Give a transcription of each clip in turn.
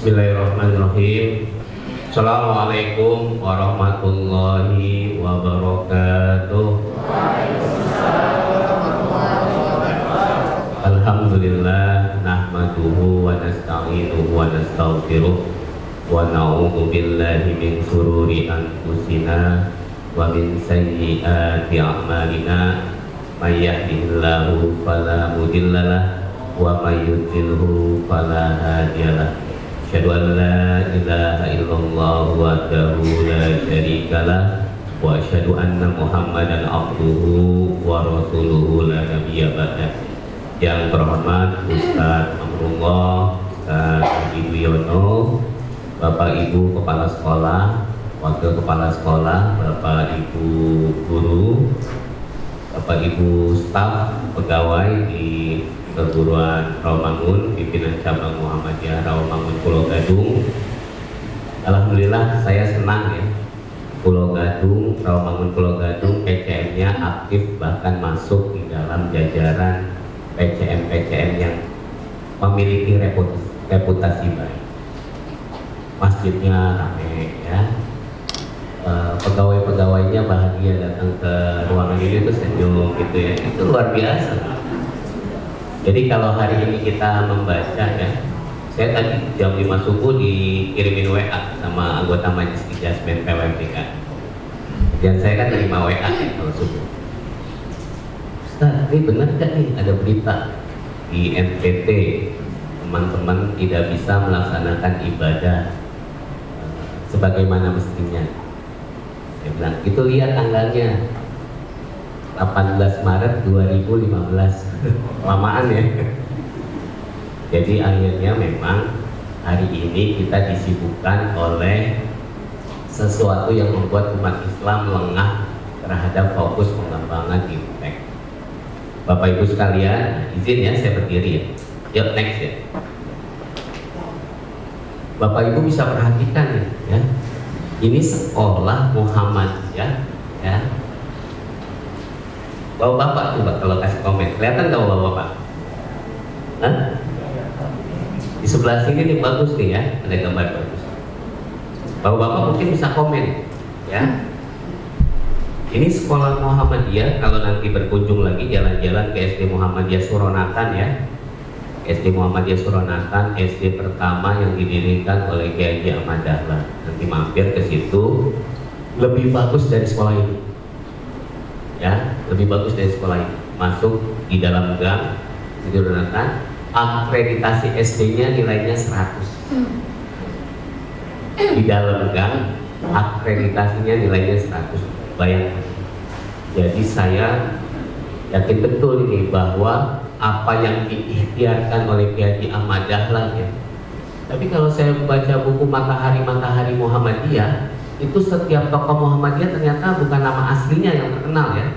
Bismillahirrahmanirrahim. Assalamualaikum warahmatullahi wabarakatuh. Alhamdulillah, nahmaduhu wa nasta'inuhu wa nastaghfiruh wa na'udzu billahi min shururi anfusina wa min sayyiati a'malina. May yahdihillahu fala mudhillalah wa may yudhlilhu fala hadiyalah. Asyhadu an la ilaha illallah wahdahu la syarikalah wa asyhadu anna Muhammadan abduhu wa rasuluhu la nabiyya ba'dah. Yang terhormat Ustaz Amrullah, Ustaz Ibu Yono, Bapak Ibu Kepala Sekolah, Wakil Kepala Sekolah, Bapak Ibu Guru, Bapak Ibu staf pegawai di Perguruan Rawamangun, pimpinan cabang Muhammadiyah Rawamangun Pulau Gadung. Alhamdulillah saya senang ya, Pulau Gadung, Rawamangun Pulau Gadung PCM-nya aktif, bahkan masuk di dalam jajaran PCM-PCM yang memiliki reputasi baik. Masjidnya ramai ya, pegawai-pegawainya bahagia datang ke ruangan ini tuh senyum gitu ya, itu luar biasa. Jadi kalau hari ini kita membaca ya, saya tadi jam 5 subuh dikirimin WA sama anggota Majelis Ijazmen PWMDK. Dan saya kan terima WA ya kalau subuh. Ustaz, ini benar gak nih ada berita di NTT teman-teman tidak bisa melaksanakan ibadah sebagaimana mestinya? Saya bilang, itu lihat tanggalnya 18 Maret 2015. Lamaan ya. Jadi akhirnya memang hari ini kita disibukkan oleh sesuatu yang membuat umat Islam lengah terhadap fokus pengembangan impact. Bapak Ibu sekalian, izin ya saya berdiri ya. Yuk next ya. Bapak Ibu bisa perhatikan ya. Ini sekolah Muhammadiyah ya. Bapak coba kalau kasih komen, kelihatan nggak bapak? Hah? Di sebelah sini nih bagus nih ya, ada gambar bagus. Bapak mungkin bisa komen ya. Ini sekolah Muhammadiyah, kalau nanti berkunjung lagi jalan-jalan ke SD Muhammadiyah Suronatan ya. SD Muhammadiyah Suronatan, SD pertama yang didirikan oleh Kiai Haji Ahmad Dahlan. Nanti mampir ke situ, lebih bagus dari sekolah ini. Ya, lebih bagus dari sekolah ini. Masuk di dalam gang, Suronatan, akreditasi SD-nya nilainya 100. Di dalam gang, akreditasinya nilainya 100. Bayangkan. Jadi saya yakin betul ini bahwa apa yang diikhtiarkan oleh Kiai Haji Ahmad Dahlan ya. Tapi kalau saya baca buku Matahari Muhammadiyah, itu setiap tokoh Muhammadiyah ternyata bukan nama aslinya yang terkenal ya.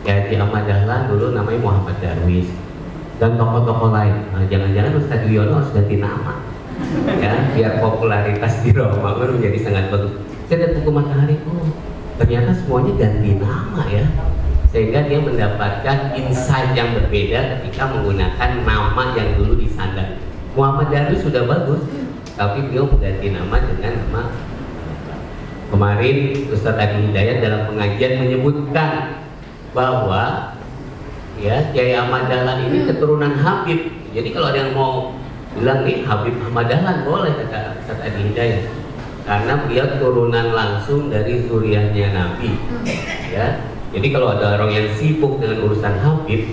Kiai Haji Ahmad Dahlan dulu namanya Muhammad Darwis dan tokoh-tokoh lain. Nah, jangan-jangan Ustaz Wiono harus ganti nama ya, biar popularitas di Rawamangun menjadi sangat bagus. Saya lihat buku Matahari, oh ternyata semuanya ganti nama ya, sehingga dia mendapatkan insight yang berbeda ketika menggunakan nama yang dulu disandang. Muhammad Darwis sudah bagus, tapi beliau mengganti nama dengan nama. Kemarin Ustaz Adi Hidayat dalam pengajian menyebutkan bahwa ya Kiai Ahmad Dahlan ini keturunan Habib. Jadi kalau ada yang mau bilang nih Habib Ahmad Dahlan boleh, kata Ustaz Adi Hidayat, karena beliau turunan langsung dari zuriyahnya Nabi. Ya, jadi kalau ada orang yang sibuk dengan urusan Habib,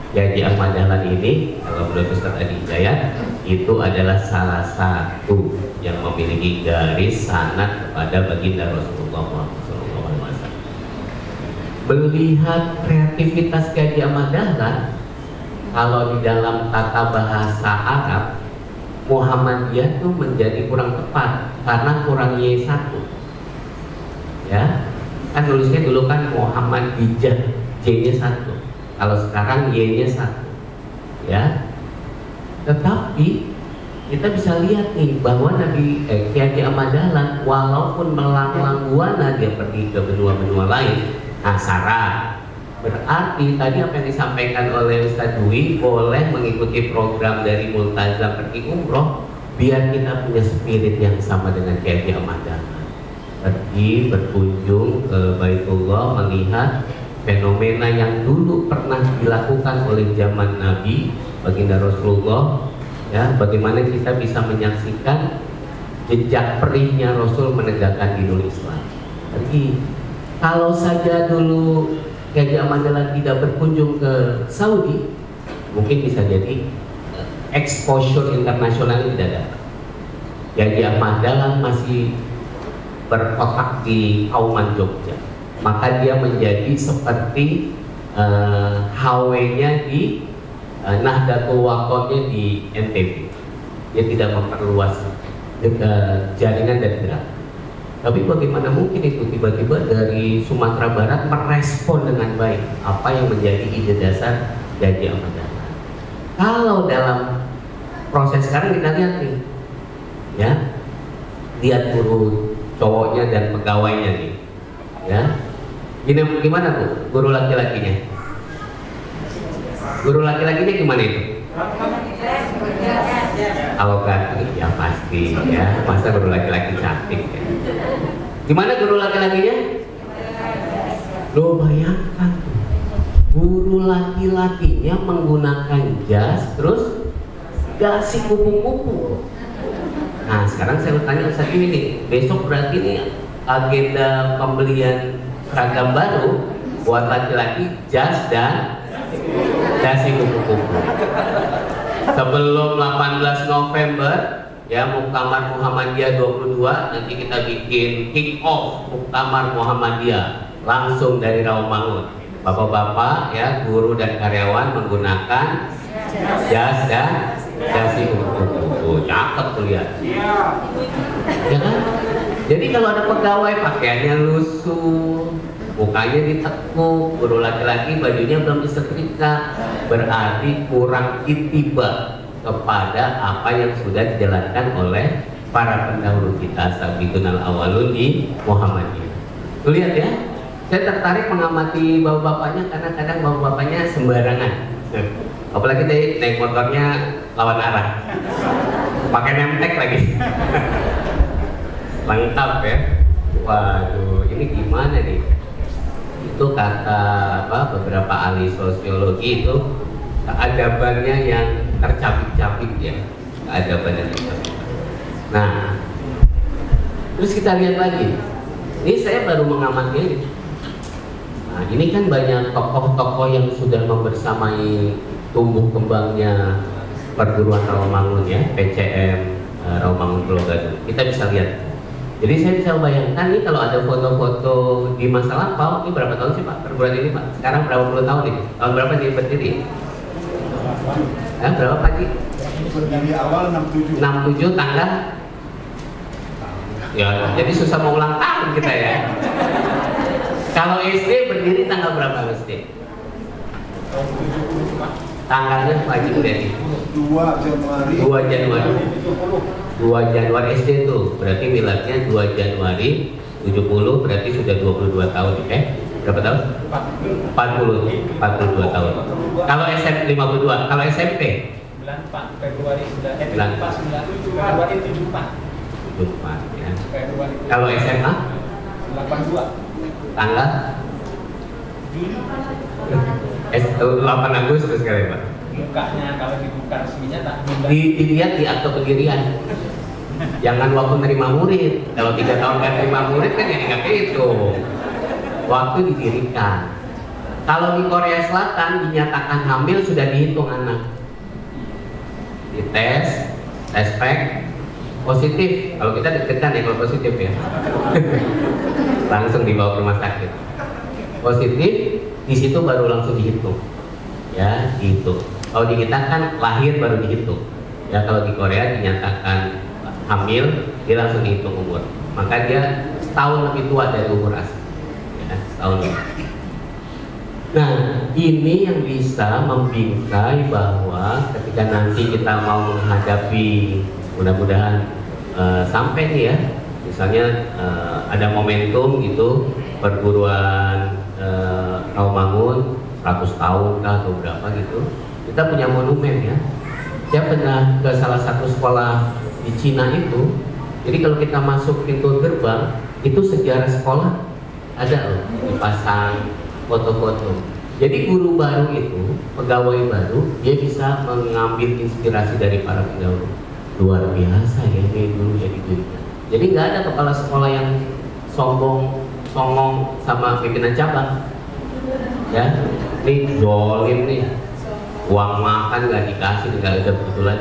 Kiai Ahmad Dahlan ini, kalau menurut Ustaz Adi Hidayat, itu adalah salah satu yang memiliki garis sanad kepada baginda Rasulullah SAW. Melihat kreativitas Kiai Ahmad Dahlan, kalau di dalam tata bahasa Arab, Muhammadiyah itu menjadi kurang tepat karena kurang Y1. Ya, kan nulisnya dulu kan Muhammadiyah, J-nya 1. Kalau sekarang Y-nya 1. Ya. Tetapi kita bisa lihat nih bahwa Nabi Kiai Ahmad Dahlan walaupun melanglang buana dia pergi ke benua-benua lain, syarat berarti tadi apa yang disampaikan oleh Ustadz Dwi boleh mengikuti program dari Multazam pergi umroh, biar kita punya spirit yang sama dengan Kiai Ahmad Dahlan. Pergi berkunjung ke Baitullah, melihat fenomena yang dulu pernah dilakukan oleh zaman Nabi, baginda Rasulullah, ya, bagaimana kita bisa menyaksikan jejak perihnya Rasul menegakkan dinul Islam. Pergi. Kalau saja dulu Kiai Ahmad Dahlan tidak berkunjung ke Saudi, mungkin bisa jadi exposure internasional tidak ada. Kiai Ahmad Dahlan masih berkotak di Kauman Jogja, maka dia menjadi seperti HW-nya di Nahdlatul Wathonnya di NTB. Dia tidak memperluas jaringan dan gerak. Tapi bagaimana mungkin itu tiba-tiba dari Sumatera Barat merespon dengan baik apa yang menjadi ide dasar Kiai Ahmad Dahlan. Kalau dalam proses sekarang kita lihat nih, ya, lihat guru cowoknya dan pegawainya nih, ya, gimana tuh guru laki-lakinya? Guru laki-lakinya gimana itu? Kalau cantik ya pasti, ya, masa guru laki-laki cantik ya. Gimana guru laki-lakinya? Lo bayangkan, guru laki-lakinya menggunakan jas, terus dasi kupu-kupu. Nah sekarang saya bertanya Ustaz ini nih, besok berarti nih agenda pembelian seragam baru buat laki-laki jas dan dasi kupu-kupu. Sebelum 18 November ya, Muktamar Muhammadiyah 22, nanti kita bikin kick off Muktamar Muhammadiyah langsung dari Rawamangun. Bapak-bapak ya, guru dan karyawan menggunakan jas dan dasi kupu-kupu. Cakep tuh lihat. Ya kan? Jadi kalau ada pegawai pakaiannya lusuh, mukanya ditekuk, guru laki-laki bajunya belum disetrika, berarti kurang ittiba kepada apa yang sudah dijalankan oleh para pendahulu kita sabiqunal awwalun di Muhammadiyah. Tuh lihat ya, saya tertarik mengamati bapak-bapaknya karena kadang bapak-bapaknya sembarangan. Apalagi tadi naik motornya lawan arah, pakai nemtek lagi. Lengkap ya. Waduh, ini gimana nih? Itu kata beberapa ahli sosiologi itu keadabannya yang tercapik-capik ya, keadaban yang tercapik. Nah, terus kita lihat lagi. Ini saya baru mengamati ini. Nah, ini kan banyak tokoh-tokoh yang sudah membersamai tumbuh kembangnya perguruan Rawamangun ya, PCM Rawamangun Pulau Gadung. Kita bisa lihat. Jadi saya bisa bayangkan nih kalau ada foto-foto di masa lampau, ini berapa tahun sih Pak perguruan ini Pak? Sekarang berapa puluh tahun nih? Tahun berapa dia berdiri? Berapa Pak Ji? Berdiri awal 67. 67 tanggal? Ya, jadi susah mau ulang tahun kita ya. Kalau SD berdiri tanggal berapa SD? Tanggalnya Pak Haji Udeni? 2 Januari. 2 Januari. 2 Januari SD tuh, berarti miladnya 2 Januari 70, berarti sudah 22 tahun. Berapa tahun? 42 tahun. Kalau SMP 52, kalau SMP? 94 Februari 94 Februari 74 ya. Kalau SMA? 82 Tanggal? Juli 8 Agustus kali Pak. Mukanya kalau dibuka resminya tak Dilihat di akte pendirian. Jangan waktu menerima murid. Kalau 3 tahun kan terima murid kan jadi nggak itu. Waktu didirikan. Kalau di Korea Selatan dinyatakan hamil sudah dihitung anak. Dites, pack, positif. Kalau kita deg-degan ya kalau positif ya. Langsung dibawa ke rumah sakit. Positif, di situ baru langsung dihitung. Ya, dihitung. Kalau di kita kan lahir baru dihitung. Ya, kalau di Korea dinyatakan hamil, dia langsung dihitung umur. Maka dia setahun lebih tua dari umur asli. Ya, setahun lebih. Nah, ini yang bisa membingkai bahwa ketika nanti kita mau menghadapi, mudah-mudahan sampai nih ya, misalnya ada momentum gitu perguruan Rawamangun 100 tahun kah atau berapa gitu, kita punya monumen ya. Saya pernah ke salah satu sekolah di Cina itu, jadi kalau kita masuk pintu gerbang itu sejarah sekolah ada loh, dipasang foto-foto. Jadi guru baru itu, pegawai baru, dia bisa mengambil inspirasi dari para pendahulu. Luar biasa ya ini dulu jadi guru. Jadi nggak ada kepala sekolah yang sombong, songong sama pimpinan cabang. Ya, ini zolim nih, uang makan nggak dikasih, nggak ada kebetulan.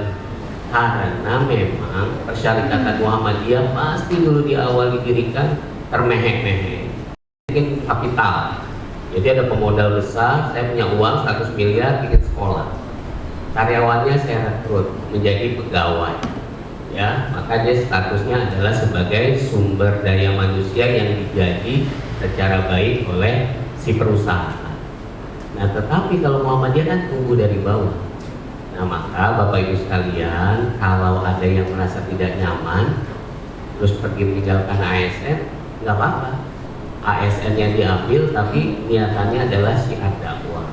Karena memang persyarikatan Muhammadiyah pasti dulu di awal didirikan termehek-mehek. Mungkin kapital. Jadi ada pemodal besar, saya punya uang 100 miliar bikin sekolah. Karyawannya saya rekrut menjadi pegawai. Ya, maka dia statusnya adalah sebagai sumber daya manusia yang digaji secara baik oleh si perusahaan. Nah, tetapi kalau Muhammadiyah kan tumbuh dari bawah. Nah, maka Bapak Ibu sekalian, kalau ada yang merasa tidak nyaman terus pergi meninggalkan ASN, nggak apa-apa. ASN yang diambil tapi niatannya adalah syiar dakwah.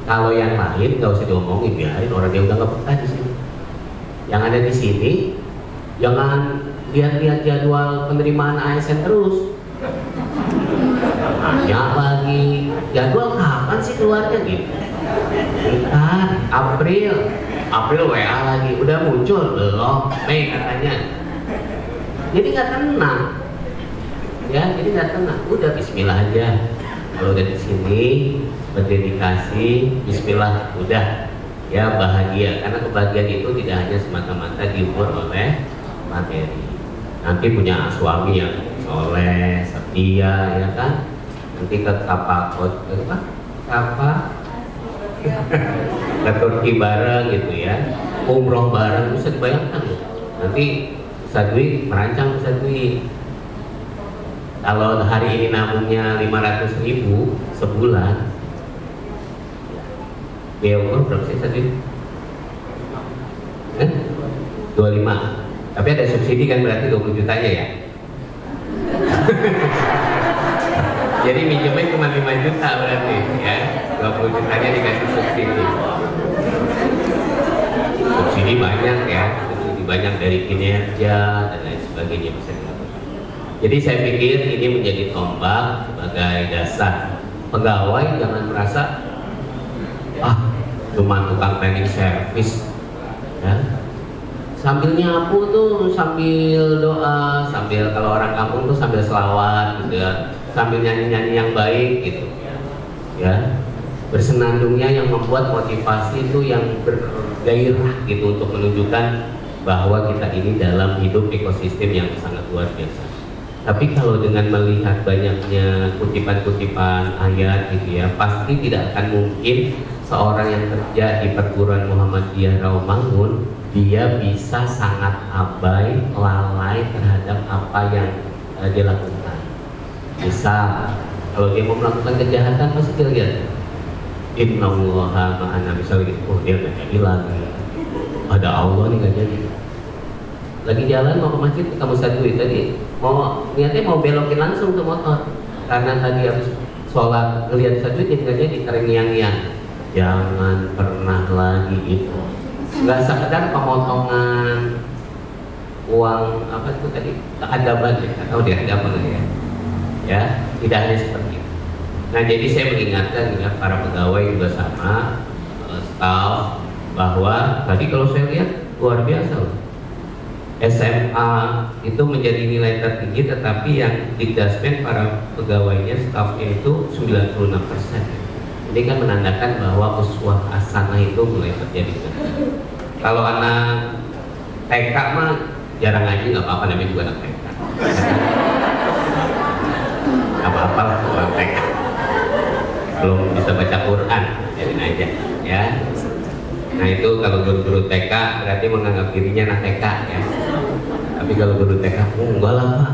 Kalau yang lain nggak usah diomongin, biarin orang dia udah nggak betah di sini. Yang ada di sini jangan lihat-lihat jadwal penerimaan ASN terus. Nanya lagi, jadwal kapan sih keluarnya gitu? Bentar, April WA lagi, udah muncul belum? Mei katanya. Jadi nggak tenang. Ya, jadi nggak tenang. Udah Bismillah aja. Kalau udah di sini berdedikasi, Bismillah, udah ya bahagia. Karena kebahagiaan itu tidak hanya semata-mata diukur oleh materi. Nanti punya suami yang soleh, setia, ya kan? Nanti ke ke Turki bareng gitu ya, umroh bareng, bisa dibayangkan loh. Nanti Ustaz Dwi merancang, Ustaz Dwi kalau hari ini nabungnya 500.000 sebulan, biaya umroh berapa sih Ustaz Dwi? 25. Tapi ada subsidi kan, berarti 20 jutanya ya. Jadi minjemnya cuma 5 juta berarti ya, 20 jutanya dikasih subsidi. Subsidi banyak ya, subsidi banyak dari kinerja dan lain sebagainya bisa dilakukan. Jadi saya pikir ini menjadi tombak sebagai dasar. Pegawai jangan merasa cuma tukang cleaning service ya. Sambil nyapu tuh sambil doa, sambil kalau orang kampung tuh sambil selawat gitu ya, sambil nyanyi-nyanyi yang baik gitu ya, bersenandungnya yang membuat motivasi itu yang bergairah gitu untuk menunjukkan bahwa kita ini dalam hidup ekosistem yang sangat luar biasa. Tapi kalau dengan melihat banyaknya kutipan-kutipan ayat gitu ya, pasti tidak akan mungkin seorang yang kerja di perguruan Muhammadiyah Rawamangun dia bisa sangat abai, lalai terhadap apa yang dia lakukan. Bisa, kalau dia mau melakukan kejahatan pasti dia lihat innallaha ma'ana, misalnya gitu, dia nggak jadi lagi, ada Allah nih nggak jadi. Lagi jalan mau ke masjid, kamu satu tadi niatnya mau belokin langsung ke motor, karena tadi habis sholat ngelihat satu jadi nggak jadi, terngiang-ngiang. Jangan pernah lagi itu. Nggak sekedar pemotongan uang apa itu tadi, keadaban ya, atau dia ada apa ya, tidak hanya seperti itu. Nah, jadi saya mengingatkan ya para pegawai juga sama, staff, bahwa tadi kalau saya lihat luar biasa loh. SMA itu menjadi nilai tertinggi, tetapi yang didasmen para pegawainya, staffnya itu 96%. Ini kan menandakan bahwa uswah hasanah itu mulai terjadi. Kalau anak TK mah jarang ngaji, nggak apa-apa, namanya juga anak TK. Apa-apa lah orang TK. Belum bisa baca Quran, jadiin aja ya. Nah itu kalau guru-guru TK berarti menganggap dirinya anak TK ya. Tapi kalau guru TK, enggak lah Pak.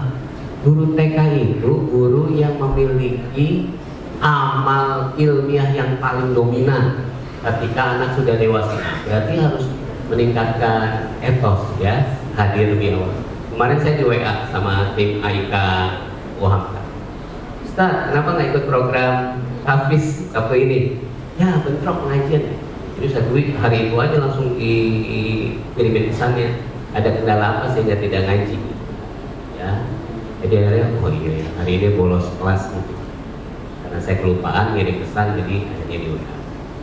Guru TK itu guru yang memiliki amal ilmiah yang paling dominan. Ketika anak sudah dewasa, berarti harus meningkatkan etos ya, hadir di awal. Kemarin saya di WA sama tim AIK Wahamka. Ustaz, kenapa nggak ikut program Hafiz Sabtu ini? Ya bentrok pengajian. Jadi saya duit hari itu aja langsung dikirimin pesannya. ada kendala apa sehingga tidak ngaji, ya. Jadi akhirnya, oh iya ya, hari ini bolos kelas gitu. Karena saya kelupaan ngirim pesan, jadi akhirnya di WA.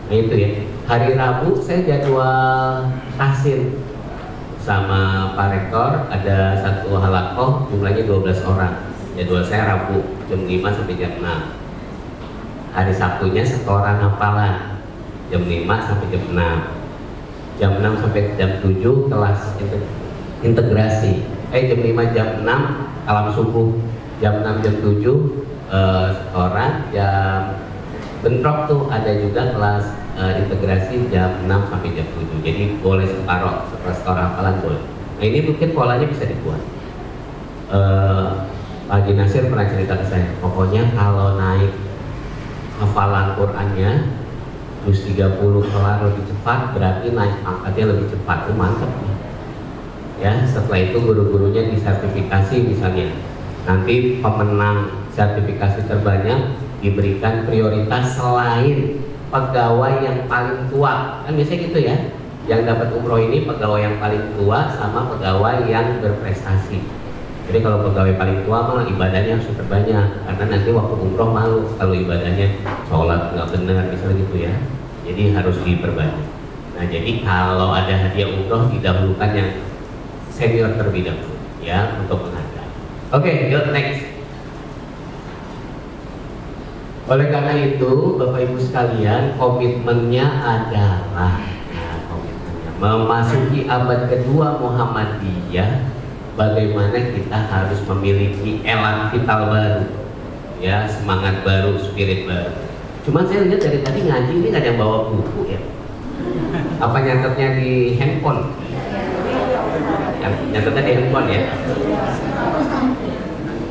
Nah itu ya, hari Rabu saya jadwal tahsin sama Pak Rektor, ada satu halakoh jumlahnya 12 orang. Jadwal saya Rabu jam 5 sampai jam 6. Hari Sabtunya setoran hafalan jam 5 sampai jam 6. Jam 6 sampai jam 7 kelas integrasi. Jam 5 jam 6 kalam subuh. Jam 6 jam 7 setoran. Jam bentrok tuh ada juga kelas integrasi jam 6 sampai jam 7. Jadi boleh separoh setelah setoran hafalan boleh. Nah ini mungkin polanya bisa dibuat. Pak Haji Nasir pernah cerita ke saya, pokoknya kalau naik hafalan Qur'annya terus 30 kelar lebih cepat, berarti naik pangkatnya lebih cepat. Itu mantap ya. Setelah itu guru-gurunya disertifikasi, misalnya nanti pemenang sertifikasi terbanyak diberikan prioritas selain pegawai yang paling tua. Kan biasanya gitu ya, yang dapat umroh ini pegawai yang paling tua sama pegawai yang berprestasi. Jadi kalau pegawai paling tua mah ibadahnya harus terbanyak, karena nanti waktu umroh malu kalau ibadahnya sholat nggak benar misalnya gitu ya. Jadi harus diperbanyak. Nah jadi kalau ada hadiah umroh didahulukan yang senior terlebih dahulu ya untuk menghargai. Oke, yuk next. Oleh karena itu Bapak Ibu sekalian, komitmennya adalah komitmennya memasuki abad kedua Muhammadiyah. Bagaimana kita harus memiliki elan vital baru, ya, semangat baru, spirit baru. Cuma saya lihat dari tadi ngaji ini nggak ada yang bawa buku ya. Apa nyatetnya di handphone? Yang nyatetnya di handphone ya.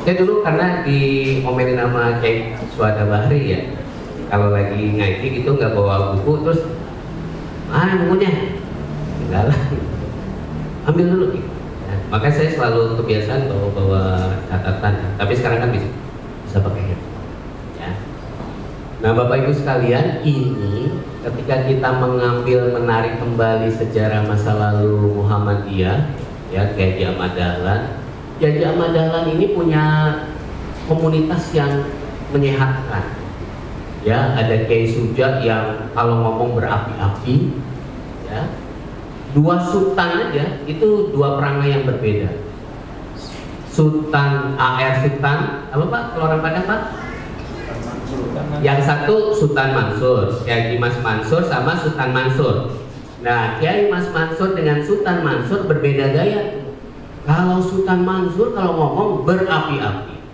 Saya dulu karena diomelin sama Kiai Suada Bahri ya, kalau lagi ngaji gitu nggak bawa buku, terus mana bukunya? Enggak lah, ambil dulu gitu. Makanya saya selalu kebiasaan bawa catatan, tapi sekarang kan bisa pakai handphone. Ya. Nah, Bapak Ibu sekalian, ini ketika kita menarik kembali sejarah masa lalu Muhammadiyah, ya, Kiai Haji Ahmad Dahlan. Kiai Haji Ahmad Dahlan ini punya komunitas yang menyehatkan. Ya, ada Kiai Suja yang kalau ngomong berapi-api, ya. Dua sultan aja itu dua perangai yang berbeda. Sultan AR Sultan apa Pak? Kalau orang Padang Pak? Yang satu Sultan Mansur, Kiai Mas Mansur sama Sultan Mansur. Nah, Kiai Mas Mansur dengan Sultan Mansur berbeda gaya. Kalau Sultan Mansur kalau ngomong berapi-api.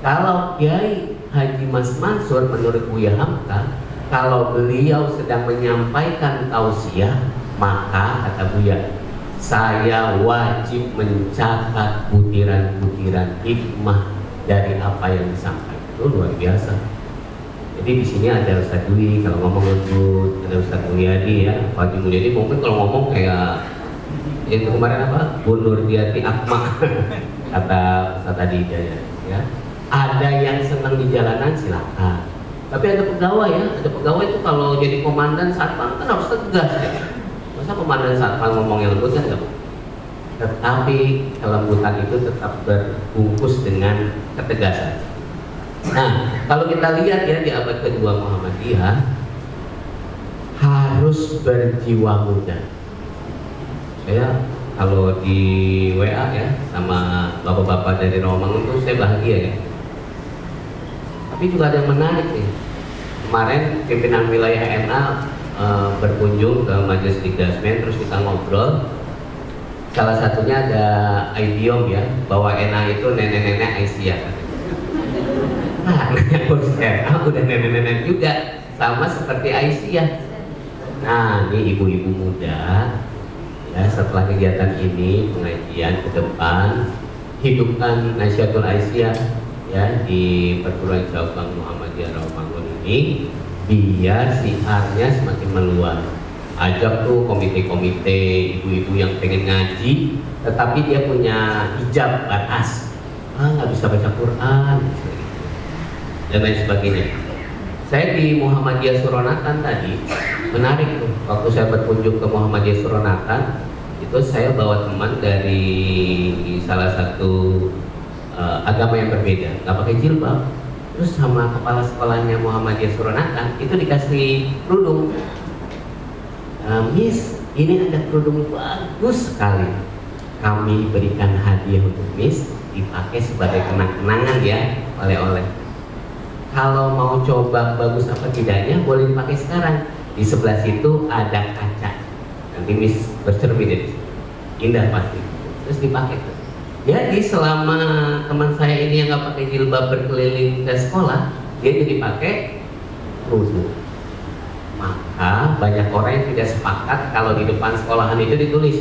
Kalau Kiai Haji Mas Mansur menurut Buya Hamka, kalau beliau sedang menyampaikan tausiah, maka kata Buya, saya wajib mencatat butiran-butiran hikmah dari apa yang disampaikan. Itu luar biasa. Jadi di sini ada Ustaz Dwi kalau ngomong lembut, ada Ustaz Mulyadi ya. Pak Haji Mulyadi mungkin kalau ngomong kayak yang kemarin apa? Bu Nurdiati Akma kata Ustaz tadi ya. Ada yang senang di jalanan silakan. Tapi ada pegawai ya, ada pegawai itu kalau jadi komandan satpam kan harus tegas ya. Masa komandan satpam ngomong yang lembut kan enggak? Tetapi kelembutan itu tetap berbungkus dengan ketegasan. Nah, kalau kita lihat ya di abad kedua Muhammadiyah harus berjiwa muda. Saya kalau di WA ya sama bapak-bapak dari Rawamangun itu saya bahagia ya. Tapi juga ada yang menarik nih. Kemarin pimpinan wilayah NA berkunjung ke Majelis Dikdasmen, terus kita ngobrol. Salah satunya ada idiom ya, bahwa NA itu nenek-nenek Aisyah. Nah, bos NA udah nenek-nenek juga, sama seperti Aisyah. Nah, ini ibu-ibu muda, ya setelah kegiatan ini, pengajian ke depan, hidupkan Nasyatul Aisyah ya di perguruan cabang Muhammadiyah Rawamangun ini, biar siarnya semakin meluas. Ajak tuh komite-komite ibu-ibu yang pengen ngaji tetapi dia punya hijab batas, nggak bisa baca Quran dan lain sebagainya. Saya di Muhammadiyah Suronatan tadi menarik tuh, waktu saya berkunjung ke Muhammadiyah Suronatan itu saya bawa teman dari salah satu agama yang berbeda, nggak pakai jilbab, terus sama kepala sekolahnya Muhammadiyah Suronatan itu dikasih kerudung. Miss, ini ada kerudung bagus sekali, kami berikan hadiah untuk Miss, dipakai sebagai kenang-kenangan ya, oleh-oleh. Kalau mau coba bagus apa tidaknya boleh dipakai sekarang. Di sebelah situ ada kaca, nanti Miss bercermin di situ. Indah pasti. Terus dipakai. Jadi selama teman saya ini yang nggak pakai jilbab berkeliling ke sekolah, dia jadi pakai kerudung. Maka banyak orang yang tidak sepakat kalau di depan sekolahan itu ditulis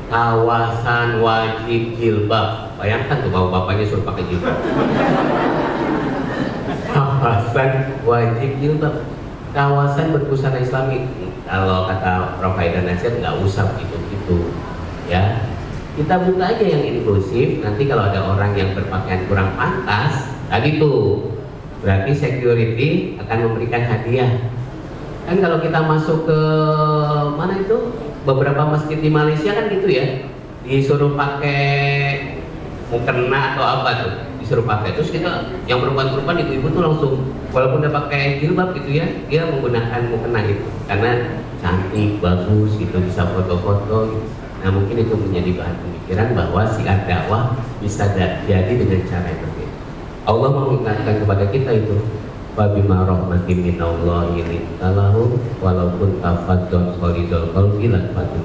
kawasan wajib jilbab. Bayangkan tuh kalau bapaknya suruh pakai jilbab. Kawasan wajib jilbab, kawasan berbusana Islami. Kalau kata Prof. Haidar Nasir nggak usah gitu-gitu ya, kita buka aja yang inklusif. Nanti kalau ada orang yang berpakaian kurang pantas tadi tuh, berarti security akan memberikan hadiah. Kan kalau kita masuk ke mana itu beberapa masjid di Malaysia kan gitu ya, disuruh pakai mukena atau apa tuh, disuruh pakai. Terus kita yang perempuan-perempuan ibu-ibu tuh langsung walaupun udah pakai jilbab gitu ya, dia menggunakan mukena itu karena cantik, bagus gitu, bisa foto-foto gitu. Nah mungkin itu menjadi bahan pemikiran bahwa siar dakwah bisa jadi dengan cara yang berbeda. Allah mengingatkan kepada kita itu, Fabima rahmatin minallahi lintalahu walaupun tafadzon khalidul qalbi lan fatul.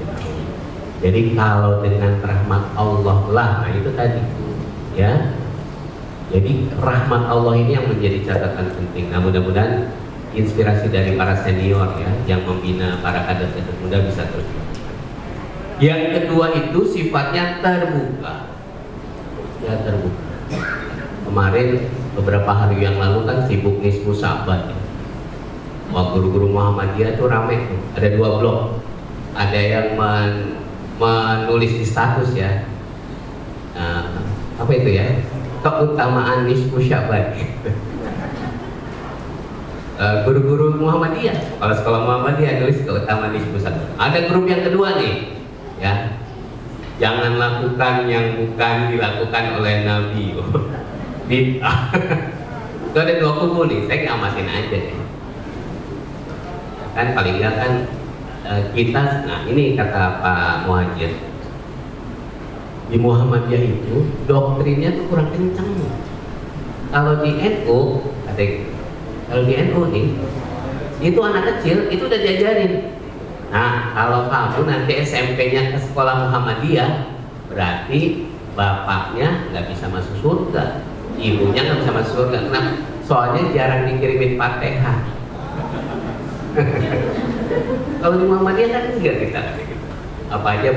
Jadi kalau dengan rahmat Allah lah, nah itu tadi ya. Jadi rahmat Allah ini yang menjadi catatan penting. Nah mudah-mudahan inspirasi dari para senior ya yang membina para kader-kader muda bisa terus. Yang kedua itu sifatnya terbuka. Ya terbuka. Kemarin beberapa hari yang lalu kan sibuk Nisfu Sahabat ya. Wah, guru-guru Muhammadiyah tuh rame tuh. Ada 2 blog. Ada yang menulis di status ya. Apa itu ya? Keutamaan Nisfu Sahabat. Guru-guru Muhammadiyah, kepala sekolah Muhammadiyah nulis keutamaan Nisfu Sahabat. Ada grup yang kedua nih. Ya, jangan lakukan yang bukan dilakukan oleh Nabi. Bid'ah. Itu ada 2 kubu nih, saya ngamatin aja deh. Kan paling nggak kan kita, nah ini kata Pak Muhajir, di Muhammadiyah itu doktrinnya tuh kurang kencang. Kalau di NU, kalau di NU nih, itu anak kecil itu udah diajarin. Nah, kalau kamu nanti SMP-nya ke sekolah Muhammadiyah, berarti bapaknya nggak bisa masuk surga, ibunya nggak bisa masuk surga. Kenapa? Soalnya jarang dikirimin Fatihah. Kalau di Muhammadiyah kan enggak kita gitu. Apa aja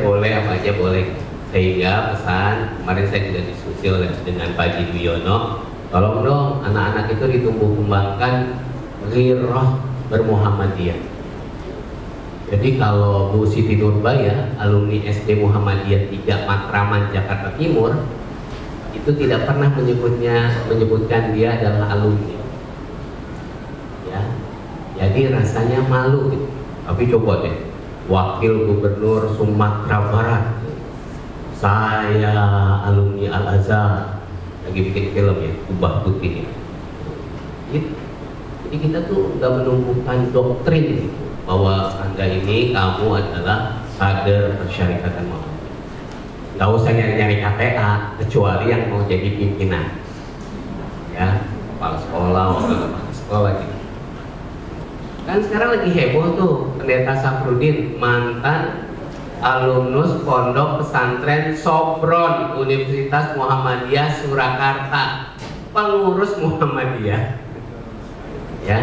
boleh. Sehingga pesan kemarin saya juga diskusi dengan Pak Ji Wiono, tolong dong anak-anak itu ditumbuh kembangkan ghirah bermuhammadiyah. Jadi kalau Bu Siti Nurbaya, alumni SD Muhammadiyah 3 Matraman Jakarta Timur, itu tidak pernah menyebutkan dia adalah alumni. Ya, jadi rasanya malu gitu. Tapi coba deh, Wakil Gubernur Sumatera Barat, saya alumni Al-Azhar, lagi bikin film ya, Kubah Putih. Jadi kita tuh nggak menumbuhkan doktrin gitu, bahwa Anda ini kamu adalah kader persyarikatan Muhammadiyah. Nggak usah nyari-nyari KTA kecuali yang mau jadi pimpinan, ya, kepala sekolah, wakil kepala sekolah gitu. Kan sekarang lagi heboh tuh Pendeta Safrudin, mantan alumnus Pondok Pesantren Sopron Universitas Muhammadiyah Surakarta, pengurus Muhammadiyah, ya.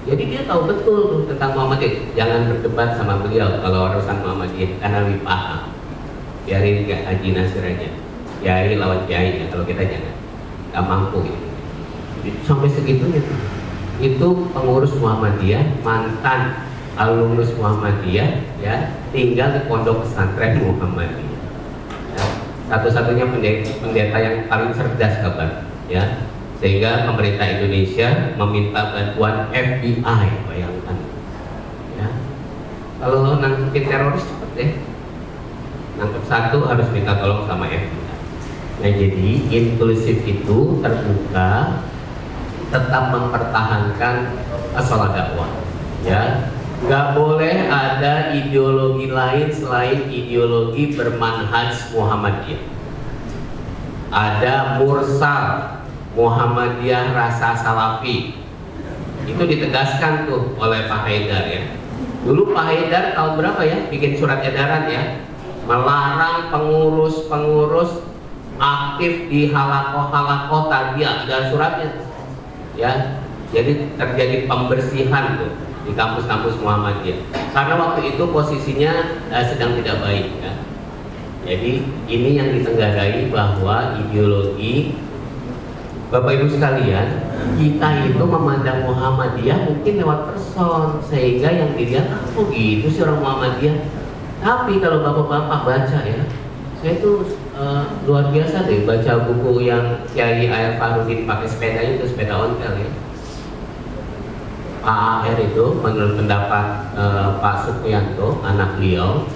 Jadi dia tahu betul tuh tentang Muhammadiyah. Jangan berdebat sama beliau kalau urusan Muhammadiyah karena lebih paham. Biarin nggak Haji Nasir aja, kiai lawan kiai ya, kalau kita jangan, nggak mampu gitu. Jadi, sampai segitunya tuh. Itu pengurus Muhammadiyah, mantan alumnus Muhammadiyah, ya, tinggal di Pondok Pesantren Muhammadiyah. Ya, satu-satunya pendeta yang paling cerdas kabar, ya. Sehingga pemerintah Indonesia meminta bantuan FBI, bayangkan ya. Kalau nangkepin teroris cepet deh, nangkep satu harus minta tolong sama FBA. Nah jadi inklusif itu terbuka, tetap mempertahankan sholat dakwah, ya. Nggak boleh ada ideologi lain selain ideologi bermanhaj Muhammadiyah. Ada mursal Muhammadiyah rasa salafi, itu ditegaskan tuh oleh Pak Haidar ya. Dulu Pak Haidar tahun berapa ya bikin surat edaran ya, melarang pengurus-pengurus aktif di halakoh-halakoh tarbiyah, ada suratnya ya. Jadi terjadi pembersihan tuh di kampus-kampus Muhammadiyah karena waktu itu posisinya sedang tidak baik ya. Jadi ini yang ditenggarai bahwa ideologi, Bapak Ibu sekalian, kita itu memandang Muhammadiyah mungkin lewat person, sehingga yang dilihat oh gitu sih orang Muhammadiyah. Tapi kalau bapak-bapak baca ya, saya itu luar biasa deh baca buku yang Kiai Air Farudin pakai sepeda itu, sepeda ontel ya. Pak AR itu menurut pendapat Pak Supriyanto, anak beliau,